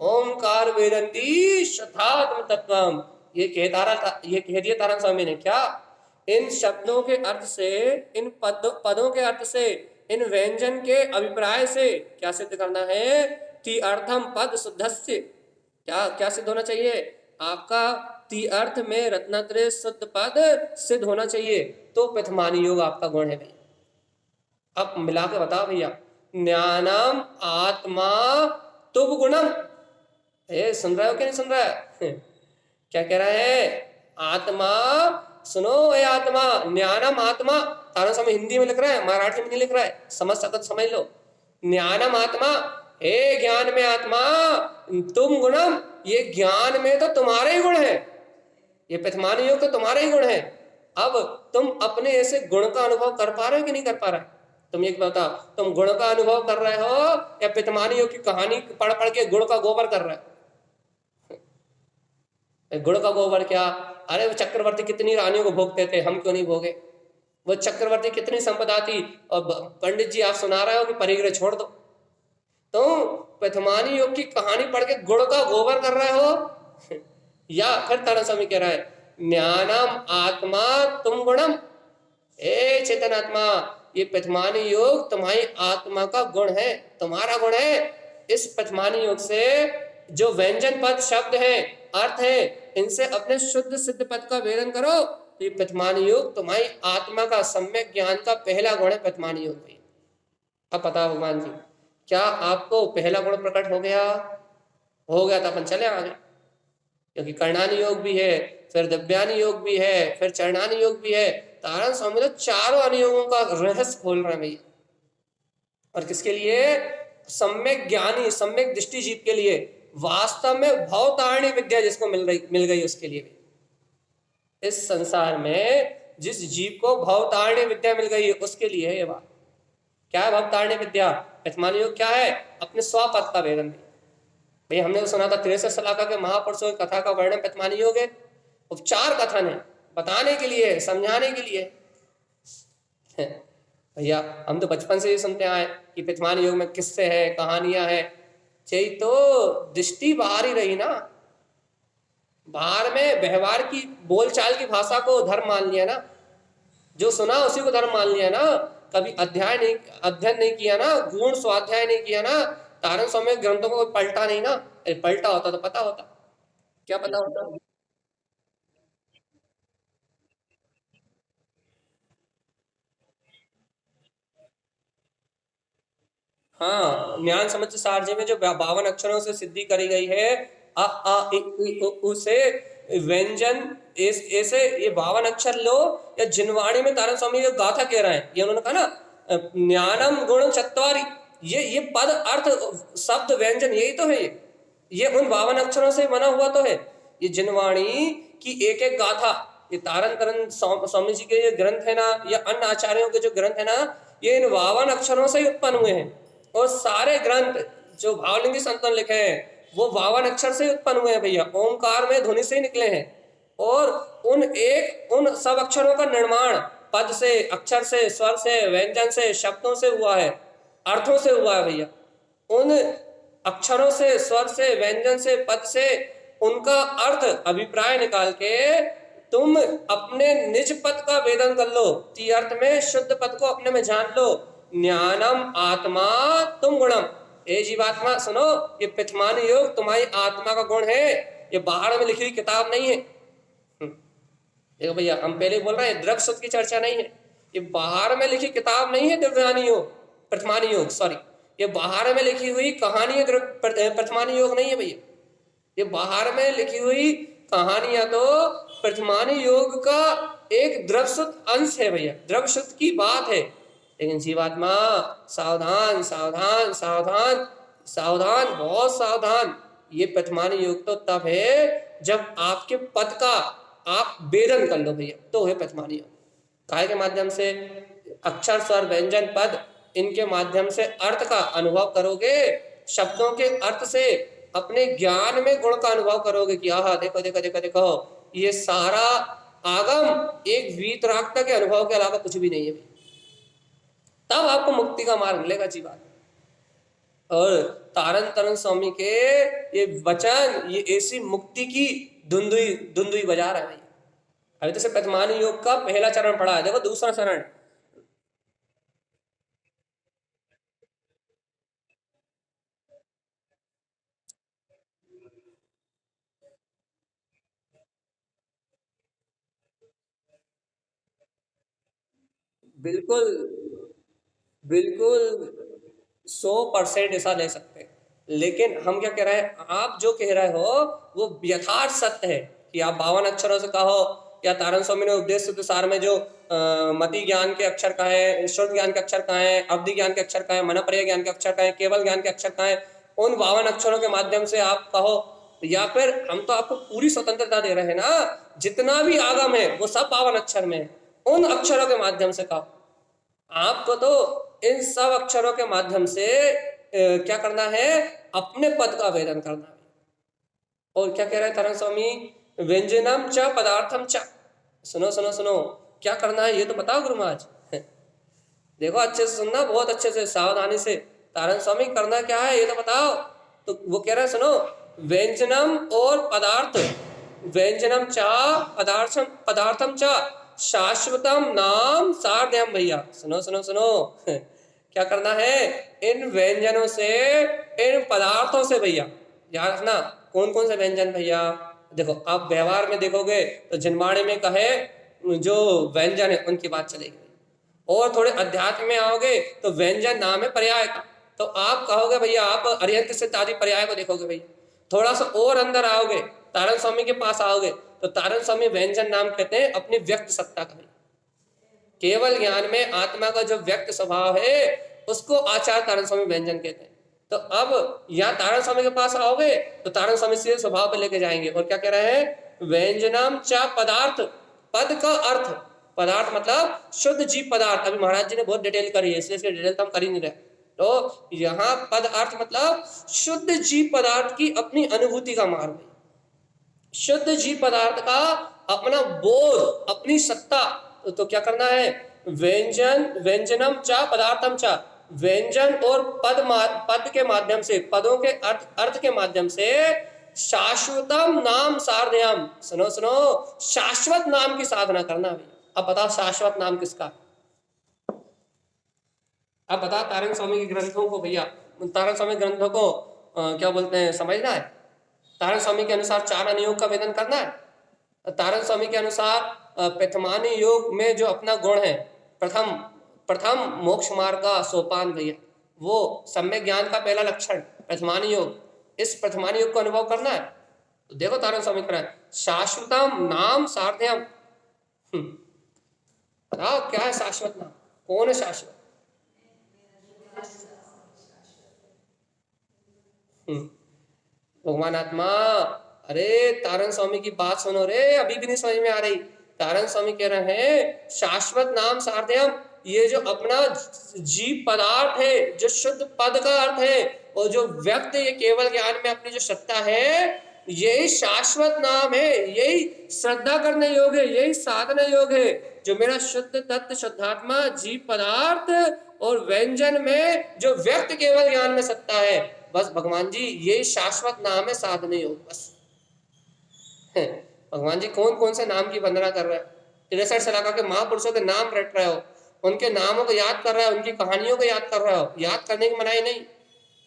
ओमकार वेदंती शुद्धात्म तत्वम, ये कह दिया तारण स्वामी ने। क्या? इन शब्दों के अर्थ से, इन पदों के अर्थ से, इन व्यंजन के अभिप्राय से क्या सिद्ध करना है? ती अर्थम पद शुद्धस्य। क्या क्या सिद्ध होना चाहिए? आपका ती अर्थ में रत्नात्रय शुद्ध पद सिद्ध होना चाहिए, तो पितमानी योग आपका गुण है भैया। अब मिला के बताओ भैया, ज्ञानम आत्मा तुभ गुणम। सुन रहे हो कि नहीं सुन रहा है? क्या कह रहा है? आत्मा, सुनो ए आत्मा, ज्ञानम आत्मा। तारण स्वामी हिंदी में लिख रहा है, मराठी में नहीं लिख रहा है, समझ सकते समझ लो। ज्ञानम आत्मा, हे ज्ञान में आत्मा, तुम गुणम, ये ज्ञान में तो तुम्हारे ही गुण है, ये पितमानी योग तो तुम्हारे ही गुण है। अब तुम अपने ऐसे गुण का अनुभव कर पा रहे हो कि नहीं कर पा रहे? तुम एक बताओ, तुम गुण का अनुभव कर रहे हो या पितमानी योग की कहानी पढ़ पढ़ के गुण का गोबर कर रहे हो? गुण का गोबर क्या? अरे वो चक्रवर्ती कितनी रानियों को भोगते थे, हम क्यों नहीं भोगे? वो चक्रवर्ती कितनी संपदा थी, और पंडित जी आप सुना रहे हो कि परिग्रह छोड़ दो। तो पितमानी योग की कहानी पढ़ के गुण का गोबर कर रहे हो? या फिर तारण स्वामी कह रहा है, ज्ञानम आत्मा तुम गुणम, ए चेतन आत्मा, ये पितमानी योग तुम्हारी आत्मा का गुण है, तुम्हारा गुण है। इस पितमानी योग से जो व्यंजन पद शब्द है, अर्थ है, इनसे अपने शुद्ध सिद्ध पद का वेदन करो, तो ये पितमानी योग तुम्हारी आत्मा का सम्यक ज्ञान का पहला गुण है, पितमानी योग भाई। अब पता भगवान जी, क्या आपको पहला गुण प्रकट हो गया? हो गया तो अपन चले आगे, क्योंकि कर्णानी योग भी है, फिर दिव्यानी योग भी है, फिर चरणानी योग भी है। तारण स्वामी तो चारों अनुयोगों का रहस्य खोल रहे हैं भैया। और किसके लिए? सम्यक ज्ञानी, सम्यक दृष्टि जीव के लिए, वास्तव में भवतारिणी विद्या जिसको मिल गई उसके लिए भी। इस संसार में जिस जीव को भवतारिणी विद्या मिल गई है उसके लिए है ये बात। क्या है भवतारिणी विद्या? पितमानी योग क्या है? अपने स्वपद का वेदन। भाई हमने तो सुना था 63 शलाका के महापुरुषों की कथा का वर्णन पितमानी योग है। उपचार कथन है, बताने के लिए, समझाने के लिए। भैया हम तो बचपन से ही सुनते आए कि पितमानी योग में किस्से हैं, कहानियां हैं। चाहिए तो दृष्टि बाहर ही रही ना, बाहर में व्यवहार की, बोलचाल की भाषा को धर्म मान लिया ना, जो सुना उसी को धर्म मान लिया ना, कभी अध्ययन नहीं किया ना, गुण स्वाध्याय नहीं किया ना, तारण स्वामी ग्रंथों को पलटा नहीं ना। पलटा होता तो पता होता। क्या पता होता? हाँ, ज्ञान समझ सारजी में जो 52 अक्षरों से सिद्धि करी गई है, उसे व्यंजन ऐसे ये 52 अक्षर लो, या जिनवाणी में तारण स्वामी ये गाथा कह रहे हैं, ये उन्होंने कहा ना ज्ञानम गुण चत्वारी, ये पद अर्थ शब्द व्यंजन यही तो है, ये उन 52 अक्षरों से बना हुआ तो है। ये जिनवाणी की एक एक गाथा, ये तारण तरण स्वामी जी के ये ग्रंथ है ना, या अन्य आचार्यों के जो ग्रंथ है ना, ये इन 52 अक्षरों से ही उत्पन्न हुए हैं। और सारे ग्रंथ जो भावलिंगी संतों ने लिखे हैं वो 52 अक्षर से उत्पन्न हुए हैं भैया, ओंकार में ध्वनि से ही निकले हैं। और उन सब अक्षरों का निर्माण पद से, अक्षर से, स्वर से, व्यंजन से, शब्दों से हुआ है, अर्थों से हुआ है भैया। उन अक्षरों से, स्वर से, व्यंजन से, पद से उनका अर्थ अभिप्राय निकाल के तुम अपने निज पद का वेदन कर लो, ती अर्थ में शुद्ध पद को अपने में जान लो। ज्ञानम आत्मा तुम गुणम, ए जीवात्मा सुनो, ये प्रथमानी योग तुम्हारी आत्मा का गुण है, ये बाहर में लिखी हुई किताब नहीं है। देखो भैया, हम पहले बोल रहे हैं द्रव्य शुद्ध की चर्चा नहीं है, ये बाहर में लिखी किताब नहीं है द्रव्यानी योग, प्रथमानी योग, सॉरी, ये बाहर में लिखी हुई कहानी प्रथमानी योग नहीं है भैया, ये बाहर में लिखी हुई कहानियां तो प्रथमानी योग का एक द्रव्य शुद्ध अंश है भैया, द्रव्य शुद्ध की बात है। लेकिन जीवात्मा सावधान सावधान सावधान सावधान, बहुत सावधान। ये प्रथमानी योग तो तब है जब आपके पद का आप वेदन कर लो भैया, तो है प्रथमानी योग। काय के माध्यम से अक्षर, स्वर, व्यंजन, पद, इनके माध्यम से अर्थ का अनुभव करोगे, शब्दों के अर्थ से अपने ज्ञान में गुण का अनुभव करोगे कि आहा देखो देखो देखो देखो, ये सारा आगम एक वीतरागता के अनुभव के अलावा कुछ भी नहीं है, तब आपको मुक्ति का मार्ग मिलेगा जीवन। और तारण तरण स्वामी के ये वचन, ये ऐसी मुक्ति की धुंधुई धुंधुई बजा रहा है। अभी तो सिर्फ प्रथमानी योग का पहला चरण पढ़ा है, देखो दूसरा चरण। बिल्कुल बिल्कुल 100% ऐसा ले सकते हैं, लेकिन हम क्या कह रहे हैं, आप जो कह रहे हो वो यथार्थ सत्य है कि आप 52 अक्षरों से कहो, या तारण स्वामी ने उपदेश सूत्र सार में जो मति ज्ञान के अक्षर कहा है, शुद्ध ज्ञान के अक्षर कहा है, अवधि ज्ञान के अक्षर कहा है, मनपर्य ज्ञान के अक्षर कहा है, केवल ज्ञान के अक्षर कहा है, उन 52 अक्षरों के माध्यम से आप कहो, या फिर हम तो आपको पूरी स्वतंत्रता दे रहे हैं ना, जितना भी आगम है वो सब 52 अक्षर में, उन अक्षरों के माध्यम से कहो। आपको तो इन सब अक्षरों के माध्यम से क्या करना है, अपने पद का वेदन करना है। और क्या कह रहे हैं तारण स्वामी, व्यंजनम च पदार्थम च, सुनो सुनो सुनो, क्या करना है ये तो बताओ गुरु महाराज। देखो अच्छे से सुनना, बहुत अच्छे से सावधानी से, तारण स्वामी करना क्या है ये तो बताओ। तो वो कह रहे हैं सुनो, व्यंजनम और पदार्थ, व्यंजनम चा पदार्थम पदार्थम चा शाश्वतम नाम सार्धयम, भैया सुनो सुनो सुनो क्या करना है, इन व्यंजनों से, इन पदार्थों से भैया, याद रखना कौन कौन से व्यंजन भैया। देखो आप व्यवहार में देखोगे तो जिनवाणी में कहे जो व्यंजन है उनकी बात चलेगी, और थोड़े अध्यात्म में आओगे तो व्यंजन नाम है पर्याय का, तो आप कहोगे भैया, आप अरिहंत सिद्ध आदि पर्याय को देखोगे भैया। थोड़ा सा और अंदर आओगे, तारण स्वामी के पास आओगे, तो तारण स्वामी व्यंजन नाम कहते हैं अपनी व्यक्त सत्ता का। केवल ज्ञान में आत्मा का जो व्यक्त स्वभाव है उसको आचार्य तारण स्वामी व्यंजन कहते हैं। तो अब यहाँ तारण स्वामी के पास आओगे तो तारण स्वामी से स्वभाव पे लेके जाएंगे, और क्या कह रहे हैं, व्यंजनम च पदार्थ, पद का अर्थ, पदार्थ मतलब शुद्ध जीव पदार्थ। अभी महाराज जी ने बहुत डिटेल करी है, इसलिए इसके डिटेल तो हम कर ही नहीं रहे। तो यहाँ पद अर्थ मतलब शुद्ध जीव पदार्थ की अपनी अनुभूति का मार्ग, शुद्ध जीव पदार्थ का अपना बोध, अपनी सत्ता। तो क्या करना है, व्यंजनम च पदार्थम च, व्यंजन और पद के माध्यम से, पदों के अर्थ के माध्यम से शाश्वतम नाम साधयम, सुनो सुनो, शाश्वत नाम की साधना करना भी। अब बताओ शाश्वत नाम किसका, अब बताओ तारण स्वामी के ग्रंथों को भैया, तारण स्वामी ग्रंथों को क्या बोलते हैं समझना है। तारण स्वामी के अनुसार 4 अनुयोग का वेदन करना है। तारण स्वामी के अनुसार प्रथमानी योग में जो अपना गुण है, प्रथम मोक्ष मार्ग का सोपान भैया, वो सम्यक ज्ञान का पहला लक्षण प्रथमानी योग, इस प्रथमानी योग को अनुभव करना है। तो देखो तारण स्वामी कह रहा है शाश्वतम नाम साध्यम। बताओ क्या है शाश्वत नाम, कौन है शाश्वत? भगवान आत्मा। अरे तारण स्वामी की बात सुनो रे, अभी भी नहीं समझ में आ रही। तारण स्वामी कह रहे हैं शाश्वत नाम साध्यम, ये जो अपना जीव पदार्थ है, जो शुद्ध पद का अर्थ है, और जो व्यक्त ये केवल ज्ञान में अपनी जो सत्ता है, यही शाश्वत नाम है, यही श्रद्धा करने योग्य है, यही साधना योग्य है। जो मेरा शुद्ध तत्व शुद्धात्मा जीव पदार्थ और व्यंजन में जो व्यक्त केवल ज्ञान में सत्ता है, बस भगवान जी यही शाश्वत नाम है साधने योग। बस भगवान जी कौन कौन से नाम की वंदना कर रहे हैं, 63 सलाका के महापुरुषों के नाम रट रहे हो, उनके नामों को याद कर रहे हो, उनकी कहानियों को याद कर रहे हो। याद करने की मनाही नहीं,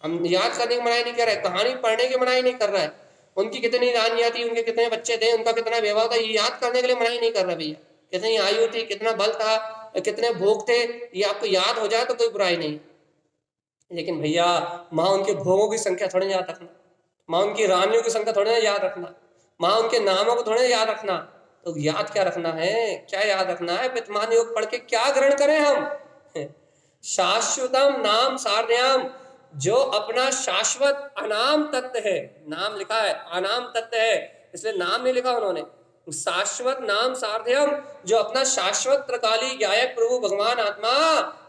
हम याद करने की मनाही नहीं कर रहे, कहानी पढ़ने की मनाही नहीं कर रहा है। उनकी कितनी रानियां थी, उनके कितने बच्चे थे, उनका कितना व्यवहार था, ये याद करने के लिए मनाही नहीं कर रहा भैया। कितनी आयु थी, कितना बल था, कितने भोग थे, ये आपको याद हो जाए तो कोई बुराई नहीं। लेकिन भैया माँ उनके भोगों की संख्या थोड़ी ना याद रखना, माँ उनकी रानियों की संख्या थोड़ी ना याद रखना, माँ उनके नामों को थोड़ी ना याद रखना। तो याद क्या रखना है, क्या याद रखना है? विद्यमान योग पढ़ के क्या ग्रहण करें हम? शाश्वतम नाम सारण्याम, जो अपना शाश्वत अनाम तत्व है। नाम लिखा है, अनाम तत्व है, इसलिए नाम नहीं लिखा उन्होंने। शाश्वत नाम साध्यम, जो अपना शाश्वत त्रिकाली गायक प्रभु भगवान आत्मा,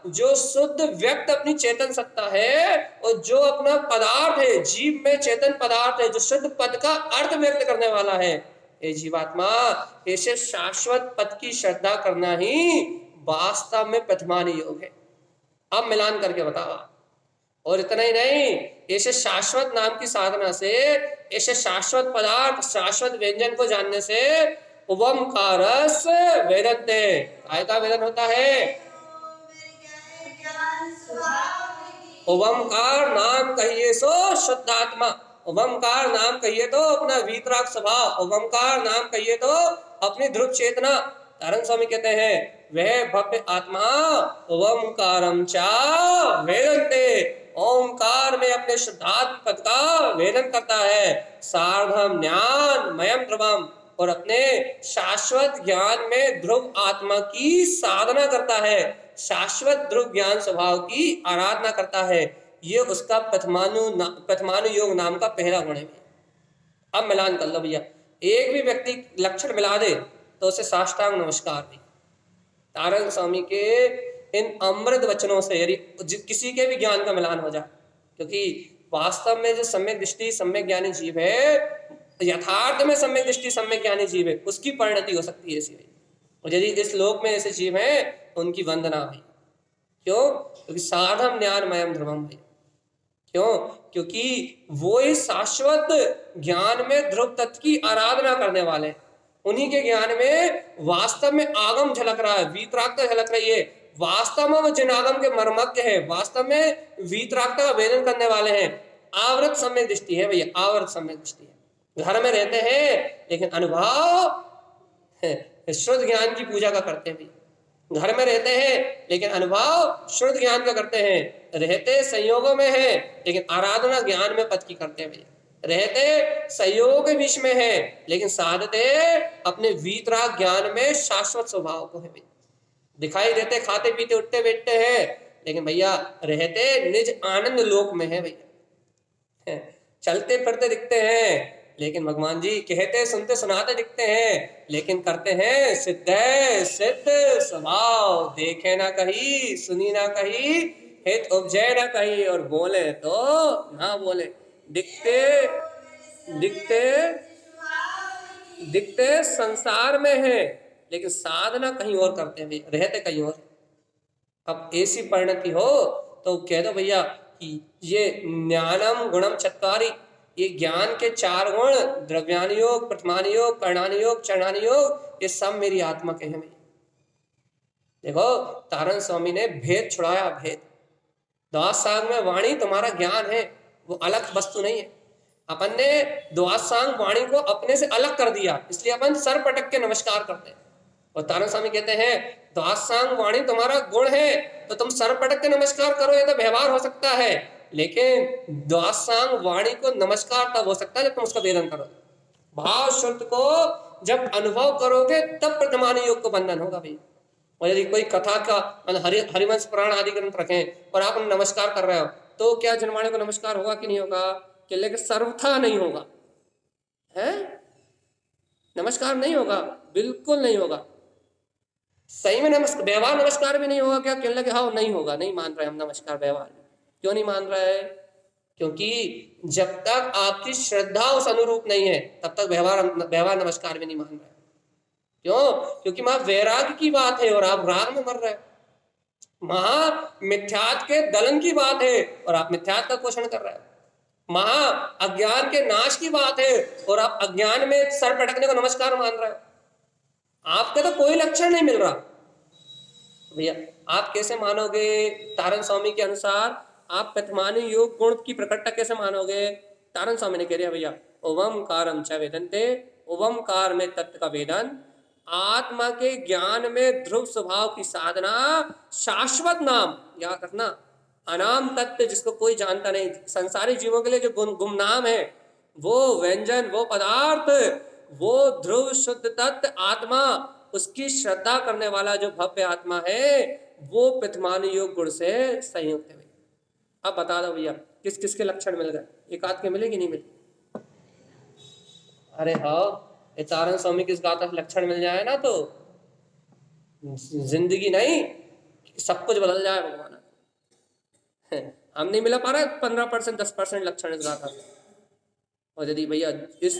जो शुद्ध व्यक्त अपनी चेतन सत्ता है, और जो अपना पदार्थ है, जीव में चेतन पदार्थ है, जो शुद्ध पद का अर्थ व्यक्त करने वाला है। ये जीवात्मा, ऐसे शाश्वत पद की श्रद्धा करना ही वास्तव में प्रथमानी योग है। अब मिलान करके बताओ। और इतना ही नहीं, ऐसे शाश्वत नाम की साधना से, ऐसे शाश्वत पदार्थ, शाश्वत व्यंजन को जानने से ओमकारस वेदन्ते, काय का वेदन होता है? ओमकार नाम कहिए सो शुद्धात्मा, ओमकार नाम कहिए तो अपना वीतराग स्वभाव, ओमकार नाम कहिए तो अपनी ध्रुव चेतना। तारण स्वामी कहते हैं वह भव्य आत्मा ओमकारम चा वेदन्ते, ओमकार में अपने शुद्धात्म पद का वेदन करता है। सार्धम ज्ञान मयम ध्रुवम, और अपने शाश्वत ज्ञान में ध्रुव आत्मा की साधना करता है, शाश्वत ध्रुव ज्ञान स्वभाव की आराधना करता है। ये उसका प्रथमानु योग नाम का पहला गुण है। अब मिलान कर लो भैया, एक भी व्यक्ति लक्षण मिला दे तो उसे साष्टांग नमस्कार भी। तारण स्वामी के इन अमृत वचनों से यदि किसी के भी ज्ञान का मिलान हो जाए, क्योंकि वास्तव में जो सम्यक दृष्टि सम्यक ज्ञानी जीव है, यथार्थ में सम्यक दृष्टि सम्यक ज्ञानी जीव है, उसकी परिणति हो सकती है ऐसी। और यदि इस लोक में ऐसे जीव हैं तो उनकी वंदना है। क्यों? क्योंकि साधम ज्ञान मयम ध्रुवम है। क्यों? क्योंकि वो इस शाश्वत ज्ञान में ध्रुव तत्व की आराधना करने वाले, उन्हीं के ज्ञान में वास्तव में आगम झलक रहा है, वीतरागता झलक रही है। वास्तव में वो जिन आगम के मर्मज्ञ है, वास्तव में वीतरागता का वेदन करने वाले हैं। आवृत सम्यक दृष्टि है भैया, आवृत सम्यक दृष्टि है। घर में रहते हैं लेकिन अनुभव शुद्ध ज्ञान की पूजा का करते हैं भैया। घर में रहते हैं लेकिन अनुभव शुद्ध ज्ञान का करते हैं। रहते संयोगों में है लेकिन आराधना ज्ञान में पद की करते हैं भैया। रहते संयोग के विष में है लेकिन साधते अपने वीतराग ज्ञान में शाश्वत स्वभाव को है भैया। दिखाई देते खाते पीते उठते बैठते हैं लेकिन भैया रहते निज आनंद लोक में है भैया। चलते फिरते दिखते हैं लेकिन भगवान जी कहते सुनते सुनाते दिखते हैं लेकिन करते हैं सिद्ध सिद्ध स्वभाव। देखे ना कहीं, सुनी ना कहीं, हित उपजय ना कहीं, और बोले तो ना बोले। दिखते दिखते दिखते संसार में है लेकिन साधना कहीं और करते हैं, रहते कहीं और। अब ऐसी परिणति हो तो कह दो भैया कि ये ज्ञानम गुणम चत्वारी, ये ज्ञान के 4 गुण, द्रव्यान योग, प्रथमान योग, कर्णान योग, चरणान योग, ये सब मेरी आत्मा के हैं। देखो तारण स्वामी ने भेद छुड़ाया, भेद। द्वादशांग में वाणी तुम्हारा ज्ञान है, वो अलग वस्तु नहीं है। अपन ने द्वादशांग वाणी को अपने से अलग कर दिया, इसलिए अपन सर पटक के नमस्कार करते हैं। और तारण स्वामी कहते हैं द्वादशांग वाणी तुम्हारा गुण है तो तुम सर पटक के नमस्कार करो, ये तो व्यवहार हो सकता है। लेकिन द्वादशांग वाणी को नमस्कार तब हो सकता है जब तुम उसका वेदन करो। भाव शुद्ध को जब अनुभव करोगे तब प्रतिमान योग को बंधन होगा भैया। और यदि कोई कथा का हरिवंश पुराण आदि ग्रंथ रखें और आप नमस्कार कर रहे हो तो क्या जनवाणे को नमस्कार होगा कि नहीं होगा? कि लेकिन सर्वथा नहीं होगा, है नमस्कार नहीं होगा, बिल्कुल नहीं होगा। सही में नमस्कार, व्यवहार नमस्कार भी नहीं होगा क्या? कहने लगे हाँ नहीं होगा, नहीं मान रहे हम नमस्कार व्यवहार। क्यों नहीं मान रहा है? क्योंकि जब तक आपकी श्रद्धा उस अनुरूप नहीं है तब तक व्यवहार नमस्कार भी नहीं मान रहा है। क्यों? क्योंकि वहां वैराग्य की बात है और आप राग में मर रहे हो। वहां मिथ्यात के दलन की बात है और आप मिथ्यात का पोषण कर रहे हो। वहां अज्ञान के नाश की बात है और आप अज्ञान में सर पटकने को नमस्कार मान रहे हो। आपका तो कोई लक्षण नहीं मिल रहा भैया। आप कैसे मानोगे? तारण स्वामी के अनुसार आप प्रथमानी योग गुण की प्रकटता कैसे मानोगे? तारण स्वामी ने कह दिया भैया ओवमकारम च वेदन्ते, ओवमकार में तत्व का वेदन, आत्मा के ज्ञान में ध्रुव स्वभाव की साधना, शाश्वत नाम याद रखना, अनाम तत्व जिसको कोई जानता नहीं, संसारी जीवों के लिए जो गुमनाम है वो व्यंजन, वो पदार्थ, वो ध्रुव शुद्ध तत्व आत्मा, उसकी श्रद्धा करने वाला जो भव्य आत्मा है वो प्रथमान योग गुण से संयुक्त है। अब बता दो भैया किस किस के लक्षण मिल गए? एक आध के मिले कि नहीं मिले? अरे हाँ, तारण स्वामी किस गाथा से लक्षण मिल जाए ना तो जिंदगी नहीं सब कुछ बदल जाए भगवान। हम नहीं मिला पा रहे 15% 10% लक्षण इस गाथा से। और यदि भैया इस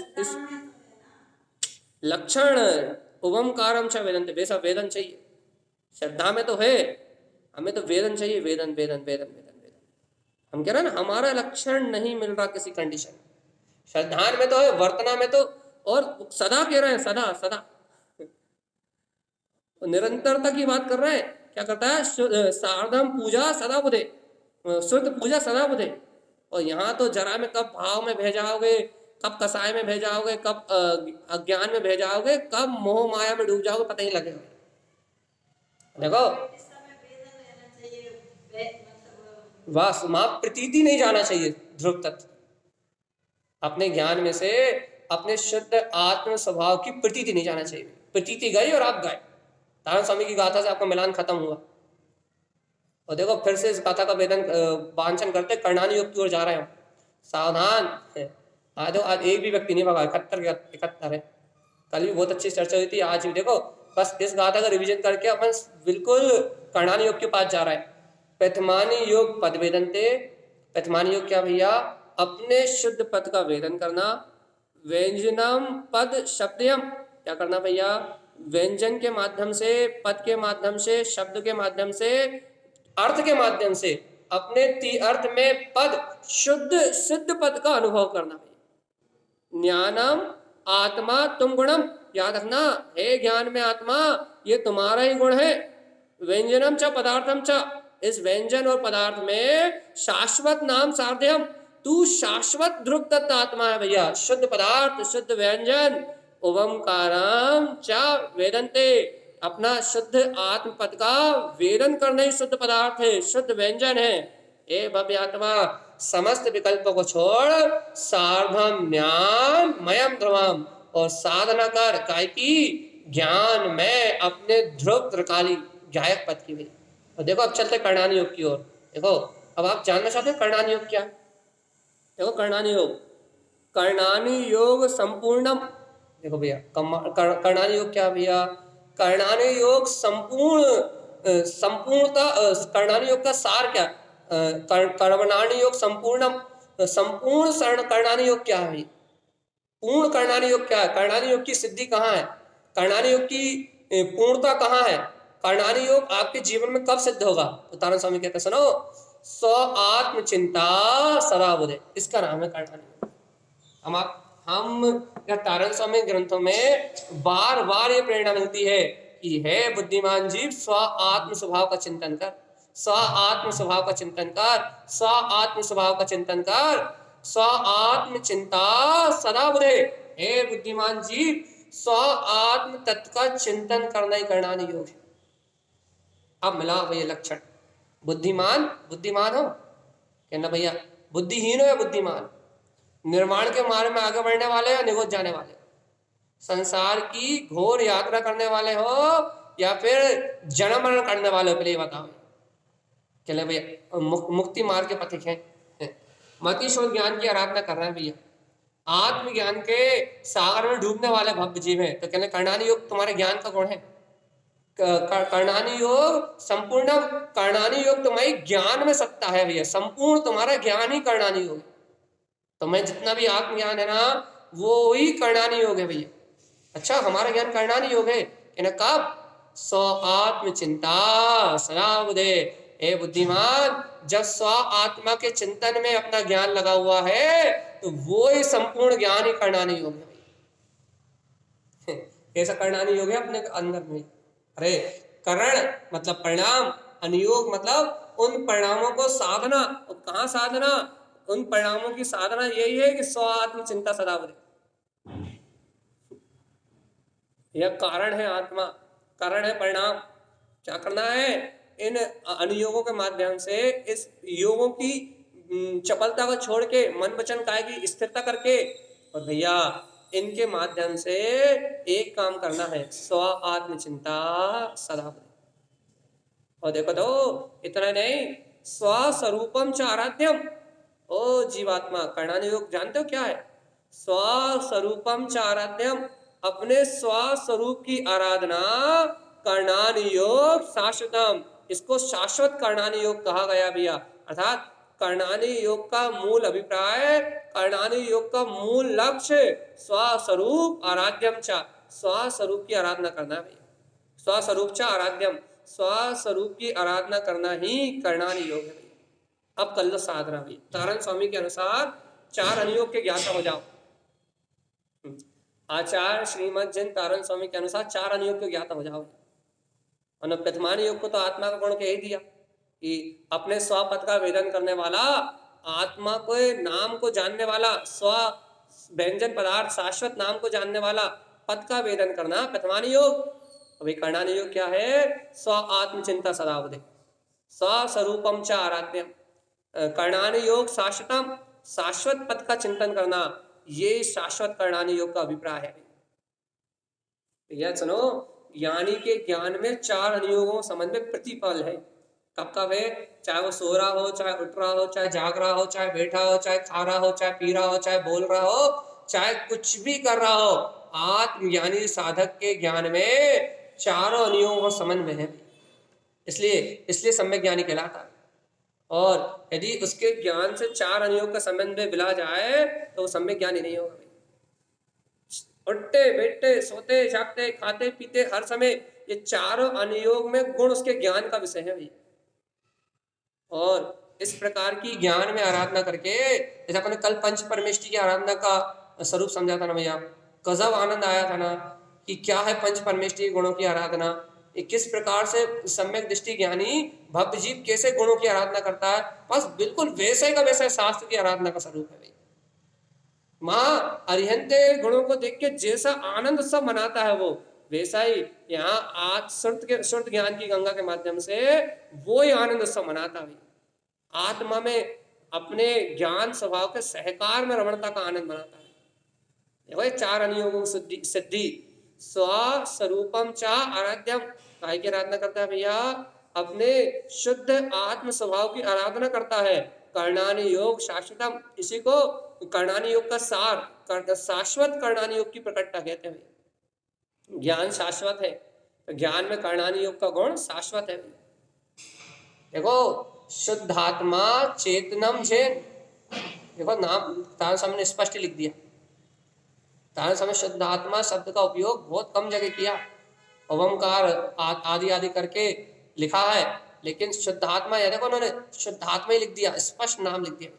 लक्षण ओमकारम च वेदन्ते, वैसा वेदन चाहिए। श्रद्धा में तो है, हमें तो वेदन चाहिए, वेदन वेदन वेदन वेदन वेदन। हम कह रहे हैं ना हमारा लक्षण नहीं मिल रहा किसी कंडीशन। श्रद्धा में तो है, वर्तना में तो, और सदा कह रहे हैं सदा सदा निरंतरता की बात कर रहे हैं। क्या करता है? सार्धम पूजा सदा बुधे, शुद्ध पूजा सदा बुधे। और यहाँ तो जरा में कब भाव में भेजाओगे, कब कसाय में भेजाओगे, कब अज्ञान में भेजाओगे, कब मोह माया में डूब जाओगे पता ही लगेगा। देखो वास मां प्रतीति नहीं जाना चाहिए ध्रुव तत्व। अपने ज्ञान में से अपने शुद्ध आत्म स्वभाव की प्रतीति नहीं जाना चाहिए। प्रतीति गई और आप गए। तारण स्वामी की गाथा से आपका मिलान खत्म हुआ। और देखो फिर से इस गाथा का वेदन वांछन करते कर्णानी योग की ओर जा रहे हैं। सावधान आज एक भी व्यक्ति नहीं भगा, 71 है। कल भी बहुत अच्छी चर्चा हुई थी, आज भी देखो बस इस गाथा का रिवीजन करके अपन बिल्कुल कर्णानी योग के पास जा रहे हैं। प्रथमानी योग पद वेदनते। प्रथमानी योग क्या भैया? अपने शुद्ध पद का वेदन करना। व्यंजनम पद शब्दयम, क्या करना भैया? व्यंजन के माध्यम से, पद के माध्यम से, शब्द के माध्यम से, अर्थ के माध्यम से अपने अर्थ में पद शुद्ध सिद्ध पद का अनुभव करना भैया। ज्ञानम आत्मा तुम गुणम, याद रखना हे ज्ञान में आत्मा ये तुम्हारा ही गुण है। व्यंजनम च पदार्थम च, इस व्यंजन और पदार्थ में शाश्वत नाम साध्यम, तू शाश्वत ध्रुव तत्व आत्मा है भैया। शुद्ध पदार्थ, शुद्ध व्यंजन, ओमकारम च वेदन्ते, अपना शुद्ध आत्म पद का वेदन करना ही शुद्ध पदार्थ है, शुद्ध व्यंजन है। ए भव्य आत्मा समस्त विकल्पों को छोड़ सार्धम ज्ञान मयम ध्रुवम, और साधना कर काय की ज्ञान में अपने ध्रुव त्रिकाली गायक पद की भी। और देखो अब चलते कर्णानी योग की ओर। देखो अब आप जानना चाहते हो कर्णानी योग क्या? देखो कर्णानी योग, कर्णानी योग संपूर्णम। देखो भैया कर्णानी योग क्या भैया? कर्णानी योग संपूर्णता। कर्णानी योग का सार क्या? कर्णानी योग संपूर्णम, संपूर्ण कर्णानी योग क्या है? पूर्ण कर्णानी योग क्या है? कर्णानी योग की सिद्धि कहाँ है? कर्णानी योग की पूर्णता कहाँ है? कर्णानी योग आपके जीवन में कब सिद्ध होगा? तो तारण स्वामी कहते हैं सुनो, स्व आत्म चिंता सदा बुधे, इसका नाम है कर्णानी योग। हम तारण स्वामी ग्रंथों में बार बार ये प्रेरणा मिलती है कि हे बुद्धिमान जीव स्व आत्म स्वभाव का चिंतन कर, स्व आत्म स्वभाव का चिंतन कर, स्व आत्म स्वभाव का चिंतन कर, स्व आत्म चिंता सदा बुधे। हे बुद्धिमान जीव स्व आत्म तत्व का चिंतन करना ही कर्णानी योग है। अब मिला भैया लक्षण, बुद्धिमान बुद्धिमान हो कहना भैया, बुद्धिहीन हो या बुद्धिमान, निर्माण के मार्ग में आगे बढ़ने वाले या निगोद जाने वाले? संसार की घोर यात्रा करने वाले हो या फिर जन्म मरण करने वाले हो, पहले ये बताओ। चले भैया, मुक्ति मार्ग के पथिक हैं, मति शोध ज्ञान की आराधना कर रहे हैं भैया, आत्मज्ञान के सागर में डूबने वाले भक्त जीव है। तो कहने कर्णानी योग तुम्हारे ज्ञान का गुण है। कर्णानी योग संपूर्ण, कर्णानी योग तुम्हारी ज्ञान में सत्ता है भैया, संपूर्ण तुम्हारा ज्ञान ही कर्णानी योग है। तुम्हें जितना भी आत्मज्ञान है ना, वो ही कर्णानी योग है भैया। अच्छा, हमारा ज्ञान कर्णानी योग है कब? स्व आत्म चिंता सदा बुद्धे। हे बुद्धिमान, जब स्व आत्मा के चिंतन में अपना ज्ञान लगा हुआ है तो वो ही संपूर्ण ज्ञान ही कर्णानी योग है। कैसा कर्णानी योग है अपने अंदर में? अरे करण मतलब परिणाम, अनुयोग मतलब उन परिणामों को साधना। और कहाँ साधना? उन परिणामों की साधना यही है कि स्व आत्म चिंता सदा बुद्धे। यह कारण है आत्मा, कारण है परिणाम। क्या करना है? इन अनुयोगों के माध्यम से, इस योगों की चपलता को छोड़ के, मन वचन काया की स्थिरता करके, और भैया इनके माध्यम से एक काम करना है, स्व आत्म चिंता सदा। और देखो तो इतना नहीं, स्वस्वरूपम च आराध्यम। ओ जीवात्मा, कर्णानी योग जानते हो क्या है? स्वस्वरूपम च आराध्यम, अपने स्वस्वरूप की आराधना कर्णानी योग शाश्वतम, इसको शाश्वत कर्णानी योग कहा गया भैया। अर्थात कर्णानी योग का मूल अभिप्राय, कर्णानी योग का मूल लक्ष्य स्वस्वरूप आराध्यम च, स्वस्वरूप की आराधना करना है भैया। स्वस्वरूप च आराध्यम, स्वस्वरूप की आराधना करना ही कर्णानी योग है। अब कर लो साधना भी। तारण स्वामी के अनुसार 4 अनुयोग के ज्ञाता हो जाओ। आचार्य श्रीमद जिन तारण स्वामी के अनुसार 4 अनुयोग के ज्ञाता हो जाओ। और प्रथमान योग को तो आत्मा का गुण कह ही दिया कि अपने स्वपद का वेदन करने वाला, आत्मा को नाम को जानने वाला, स्व व्यंजन पदार्थ शाश्वत नाम को जानने वाला पद का वेदन करना प्रथमान योग। अभी कर्णानी योग क्या है? स्व आत्मचिंता सदा बुद्धे, स्वस्वरूपम च आराध्यम। कर्णानी योग शाश्वतम, शाश्वत पद का चिंतन करना, ये शाश्वत कर्णानी योग का अभिप्राय है। यह सुनो, ज्ञानी के ज्ञान में 4 अनुयोगों संबंध में प्रतिपल है। कब कब है? चाहे वो सो रहा हो, चाहे उठ रहा हो, चाहे जाग रहा हो, चाहे बैठा हो, चाहे खा रहा हो, चाहे पी रहा हो, चाहे बोल रहा हो, चाहे कुछ भी कर रहा हो, आत्मज्ञानी साधक के ज्ञान में 4 अनुयोगों संबंध में है। इसलिए सम्यक ज्ञानी कहलाता है। और यदि उसके ज्ञान से 4 अनुयोग का संबंध में विला जाए तो वो सम्यक ज्ञानी नहीं होगा। उठते बैठते सोते जागते खाते पीते हर समय, ये 4 अनुयोग में गुण उसके ज्ञान का विषय है भैया। और इस प्रकार की ज्ञान में आराधना करके, जैसे अपने कल पंच परमेष्टि की आराधना का स्वरूप समझा था ना भैया, गजब आनंद आया था ना कि क्या है पंच परमेष्टि गुणों की आराधना, किस प्रकार से सम्यक दृष्टि ज्ञानी भक्त जीव कैसे गुणों की आराधना करता है, बस बिल्कुल वैसे का वैसा शास्त्र की आराधना का स्वरूप है भैया। माँ अरिहंते गुणों को देख के जैसा आनंद उत्सव मनाता है, वो वैसा ही यहाँ आज श्रुत ज्ञान की गंगा के माध्यम से वो ही आनंद उत्सव मनाता है। आत्मा में अपने ज्ञान स्वभाव के सहकार में रमणता का आनंद मनाता है। देखो 4 अनुयोगों की सिद्धि, स्वस्वरूपम च आराध्यम, काय की आराधना करता है भैया? अपने शुद्ध आत्म स्वभाव की आराधना करता है। कर्णानी योग शाश्वतम, इसी को कर्णानी योग का सार, शाश्वत कर्णानी योग की प्रकटता कहते हैं। ज्ञान शाश्वत है, तो ज्ञान में कर्णानी योग का गुण शाश्वत है। देखो शुद्धात्मा चेतनम जैन, देखो नाम तारण स्वामी ने स्पष्ट लिख दिया। तारण स्वामी शुद्धात्मा शब्द का उपयोग बहुत कम जगह किया, ओमकार आदि आदि करके लिखा है, लेकिन शुद्धात्मा या देखो उन्होंने शुद्धात्मा ही लिख दिया, स्पष्ट नाम लिख दिया,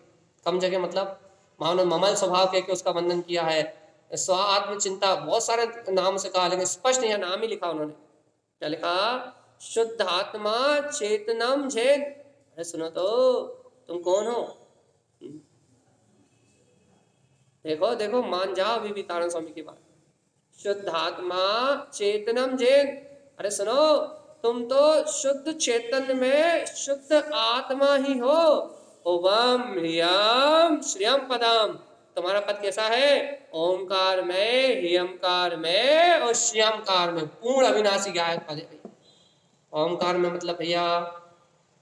कम जगह मतलब मानो ममल स्वभाव कह के उसका वर्णन किया है। स्व आत्म चिंता बहुत सारे नाम से कहा, लेकिन स्पष्ट यह नाम ही लिखा उन्होंने। क्या लिखा? शुद्धात्मा चेतनम जैन। अरे सुनो तो, तुम कौन हो? देखो देखो, मान जाओ अभी भी तारण स्वामी की बात। शुद्धात्मा चेतनम जैन, अरे सुनो, तुम तो शुद्ध चेतन में शुद्ध आत्मा ही हो। ओवम ह्रियम श्रियम पदम, तुम्हारा पद कैसा है? ओमकार में, ह्यंकार में और श्यामकार में पूर्ण अविनाशी गायक पद है भैया। ओमकार में मतलब भैया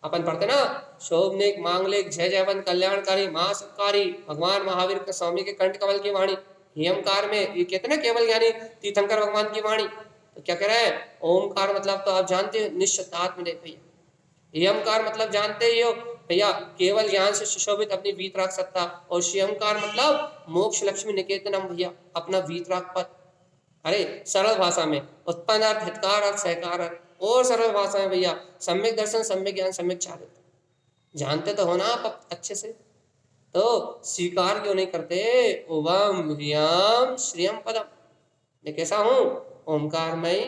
अपन पढ़ते ना, शोभनिक मांगलिक जय जयवंत कल्याणकारी महासुखकारी भगवान महावीर के स्वामी के कंठ कमल की वाणी। ह्यंकार में ये कहते ना केवल ज्ञानी तीर्थंकर भगवान की वाणी। तो क्या कह रहे हैं? ओमकार मतलब तो आप जानते हो निश्चित आत्मदेव भैया। यमकार मतलब जानते ही हो भैया, केवल ज्ञान से सुशोभित अपनी वीतराग सत्ता। और श्यमकार मतलब मोक्ष लक्ष्मी निकेतनम भैया, अपना वीतराग पद। अरे सरल भाषा में उत्पन्न अर्थ, हितकार अर्थ, सहकार अर्थ, और सरल भाषा में भैया सम्यक दर्शन, सम्यक ज्ञान, सम्यक चारित्र। जानते तो हो ना आप अच्छे से, तो स्वीकार क्यों नहीं करते? ओवम ह्रियम श्रियम पदम, मैं कैसा हूं? ओमकारमयी,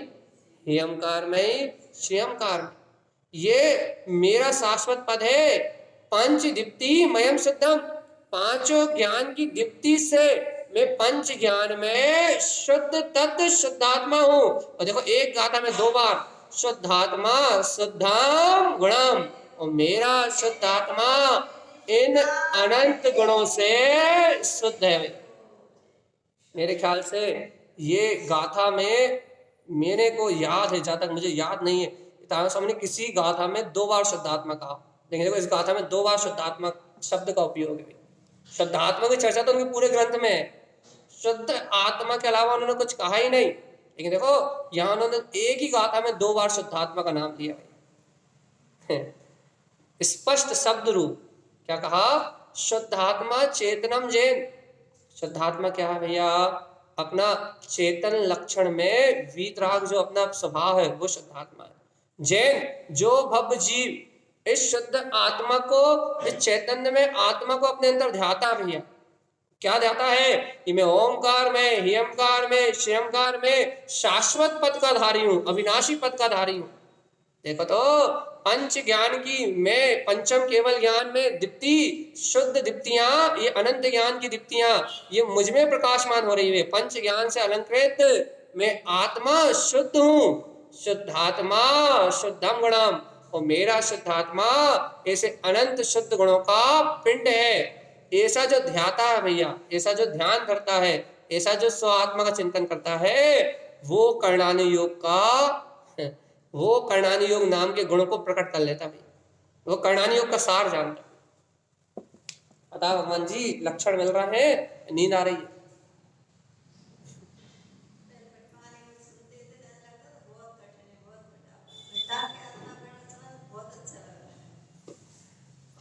ह्यंकारमयी, श्रियंकारमयी, ये मेरा शाश्वत पद है। पंच दीप्ति मयम शुद्धम, पांचों ज्ञान की दीप्ति से मैं पंच ज्ञान में शुद्ध तत्व शुद्धात्मा हूं। और देखो एक गाथा में 2 बार शुद्धात्मा शुद्धम गुणम, और मेरा शुद्धात्मा इन अनंत गुणों से शुद्ध है। मेरे ख्याल से ये गाथा में मेरे को याद है, जहां तक मुझे याद नहीं है, तारा स्वामी ने किसी गाथा में 2 बार शुद्धात्मा कहा। लेकिन देखो इस गाथा में 2 बार शुद्धात्मा शब्द का उपयोग है। शुद्धात्मा की चर्चा तो उनके पूरे ग्रंथ में है, शुद्ध आत्मा के अलावा उन्होंने कुछ कहा ही नहीं। लेकिन देखो यहाँ उन्होंने एक ही गाथा में 2 बार शुद्धात्मा का नाम लिया है। स्पष्ट शब्द रूप क्या कहा? शुद्धात्मा चेतनम जैन। शुद्धात्मा क्या है भैया? अपना चेतन लक्षण में वीतराग जो अपना स्वभाव है वो शुद्धात्मा है। जैन जो भव जीव इस शुद्ध आत्मा को, इस चैतन्य में आत्मा को अपने अंदर ध्याता भैया। क्या ध्याता है कि मैं ओमकार में, ह्यंकार में, श्रियंकार में शाश्वत पद का धारी हूं, अविनाशी पद का धारी हूं। देखो तो पंच ज्ञान की मैं पंचम केवल ज्ञान में दीप्ति, शुद्ध दीप्तियां, ये अनंत ज्ञान की दीप्तियां ये मुझ में प्रकाशमान हो रही है। पंच ज्ञान से अलंकृत मैं आत्मा शुद्ध हूं, शुद्धात्मा शुद्धम गुणम, और मेरा शुद्धात्मा ऐसे अनंत शुद्ध गुणों का पिंड है। ऐसा जो ध्याता है भैया, ऐसा जो ध्यान करता है, ऐसा जो स्व आत्मा का चिंतन करता है, वो कर्णानु योग का, वो कर्णानु योग नाम के गुणों को प्रकट कर लेता है। वो कर्णानु योग का सार जानता। बता भगवान जी लक्षण मिल रहा है, नींद आ रही है?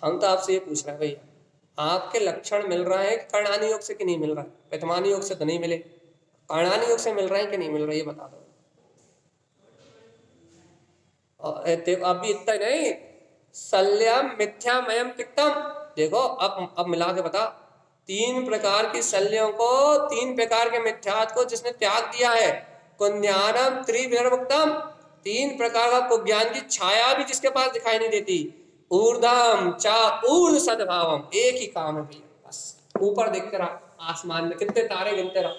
हम तो आपसे ये पूछ रहे हैं भैया, आपके लक्षण मिल रहा है कर्णानु योग से कि नहीं मिल रहा है? पैतमानु योग से तो नहीं मिले, कर्णानु योग से मिल रहा है कि नहीं मिल रहा है, ये बता दो। अभी इतना नहीं, शल्यम मिथ्यामयम तिक्तम। देखो अब मिला के बता, 3 प्रकार की शल्यों को, 3 प्रकार के मिथ्यात्व को जिसने त्याग दिया है, कुज्ञानम त्रिविर्मुक्तम, 3 प्रकार का कुज्ञान की छाया भी जिसके पास दिखाई नहीं देती, ऊर्धम चा ऊर्ध सद्भावम, एक ही काम है भैया, बस ऊपर देखते रहा, आसमान में कितने तारे गिनते रहो,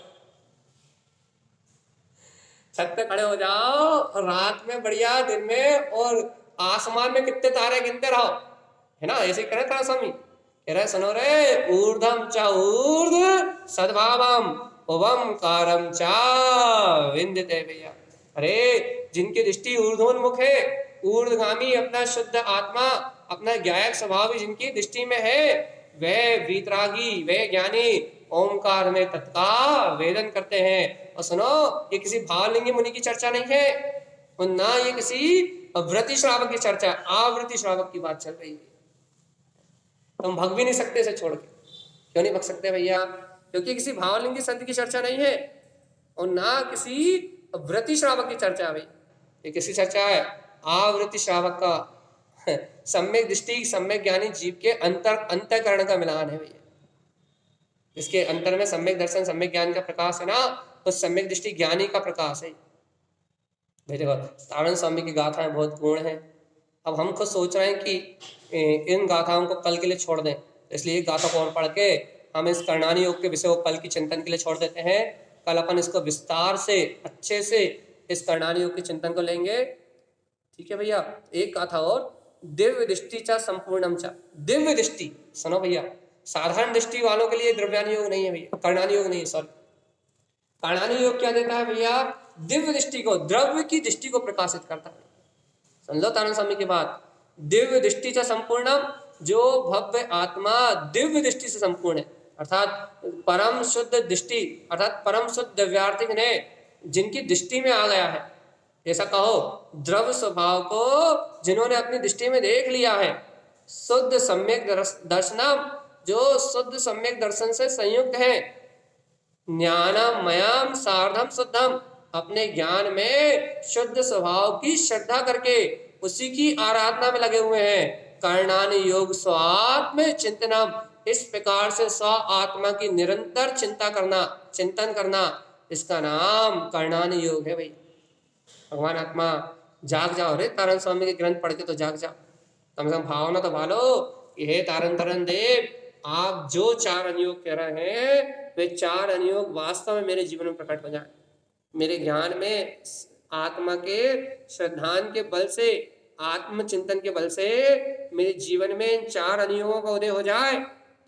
छत पे खड़े हो जाओ रात में बढ़िया, दिन में, और आसमान में कितने तारे गिनते रहो, है ना? ऐसे कह रहे तारा स्वामी, कह रहे सुनो रे, ऊर्धम चा ऊर्ध सद्भावम ओवम कारम चा विंदते भैया। अरे जिनकी दृष्टि ऊर्ध्वोन्मुख है, ऊर्ध्वगामी, अपना शुद्ध आत्मा, अपना ज्ञायक स्वभाव जिनकी दृष्टि में है, वह वीतरागी, वह ज्ञानी ओमकार में तत्का वेदन करते हैं। और सुनो, ये किसी भावलिंगी मुनि की चर्चा नहीं है, और ना ये किसी व्रति श्रावक की चर्चा, आवृत्ति श्रावक की बात चल रही है। तुम भग भी नहीं सकते इसे छोड़ के। क्यों नहीं भग सकते भैया? क्योंकि किसी भावलिंगी संत की चर्चा नहीं है, और ना किसी व्रति श्रावक की चर्चा है। ये किसी चर्चा है? आवृत्ति श्रावक का सम्यक दृष्टि, सम्यक ज्ञानी जीव के अंतःकरण का मिलान है भैया। इसके अंतर में सम्यक दर्शन, सम्यक ज्ञान का प्रकाश है ना, तो सम्यक दृष्टि ज्ञानी का प्रकाश है। देखो तारण स्वामी की गाथाएं बहुत पूर्ण है। अब हम खुद सोच रहे हैं कि इन गाथाओं को कल के लिए छोड़ दें, इसलिए गाथा को और पढ़ के हम इस कर्णानु योग के विषय को कल की चिंतन के लिए छोड़ देते हैं। कल अपन इसको विस्तार से अच्छे से इस कर्णानु योग के चिंतन को लेंगे, ठीक है भैया? एक गाथा और, दिव्य दृष्टि चा संपूर्णम चा। दिव्य दृष्टि सुनो भैया, साधारण दृष्टि वालों के लिए द्रव्यान योग नहीं है भैया, कर्णान योग नहीं है, सॉरी। कर्णान योग क्या देता है भैया? दिव्य दृष्टि को, द्रव्य की दृष्टि को प्रकाशित करता है। समझो तारण स्वामी की बात। दिव्य दृष्टि से संपूर्णम, जो भव्य आत्मा दिव्य दृष्टि से संपूर्ण है, अर्थात परम शुद्ध दृष्टि, अर्थात परम शुद्ध दिव्यार्थिक ने जिनकी दृष्टि में आ गया है, ऐसा कहो द्रव्य स्वभाव को जिन्होंने अपनी दृष्टि में देख लिया है, शुद्ध सम्यक दर्शनम, जो शुद्ध सम्यक दर्शन से संयुक्त है, ज्ञानमयम सार्धम शुद्धम, अपने ज्ञान में शुद्ध स्वभाव की श्रद्धा करके उसी की आराधना में लगे हुए हैं। कर्णानि योग स्वात्म चिंतनम, इस प्रकार से स्व आत्मा की निरंतर चिंता करना, चिंतन करना, इसका नाम कर्णानि योग है भाई। भगवान आत्मा जाग जाओ रे, तारण स्वामी के ग्रंथ पढ़ के तो जाग जाओ, कम से कम भावना तो भालो कि हे तारण तारण देव, आप जो 4 अनुयोग कह रहे हैं वे 4 अनुयोग वास्तव में मेरे जीवन में प्रकट हो जाए, मेरे ज्ञान में आत्मा के श्रद्धान के बल से, आत्मचिंतन के बल से मेरे जीवन में इन 4 अनुयोगों का उदय हो जाए,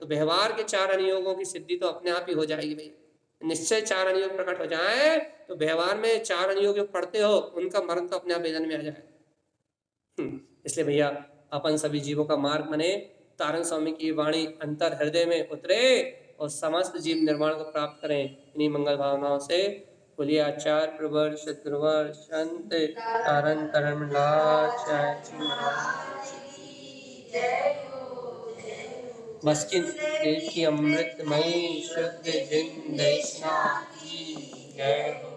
तो व्यवहार के 4 अनुयोगों की सिद्धि तो अपने आप ही हो जाएगी भैया। निश्चय 4 अनुयोग प्रकट हो जाए तो व्यवहार में 4 अनुयोग जो पढ़ते हो उनका मरण तो अपने आप वेदन में आ जाए। इसलिए भैया अपन सभी जीवों का मार्ग बने, तारण स्वामी की वाणी अंतर हृदय में उतरे और समस्त जीव निर्माण को प्राप्त करें। इन्हीं मंगल भावनाओं से बोलिए आचार्य प्रवर सद्गुरुवर संत तारण तरणलाचार्य बस की अमृतमयी शुद्ध जिंदगी की जय हो।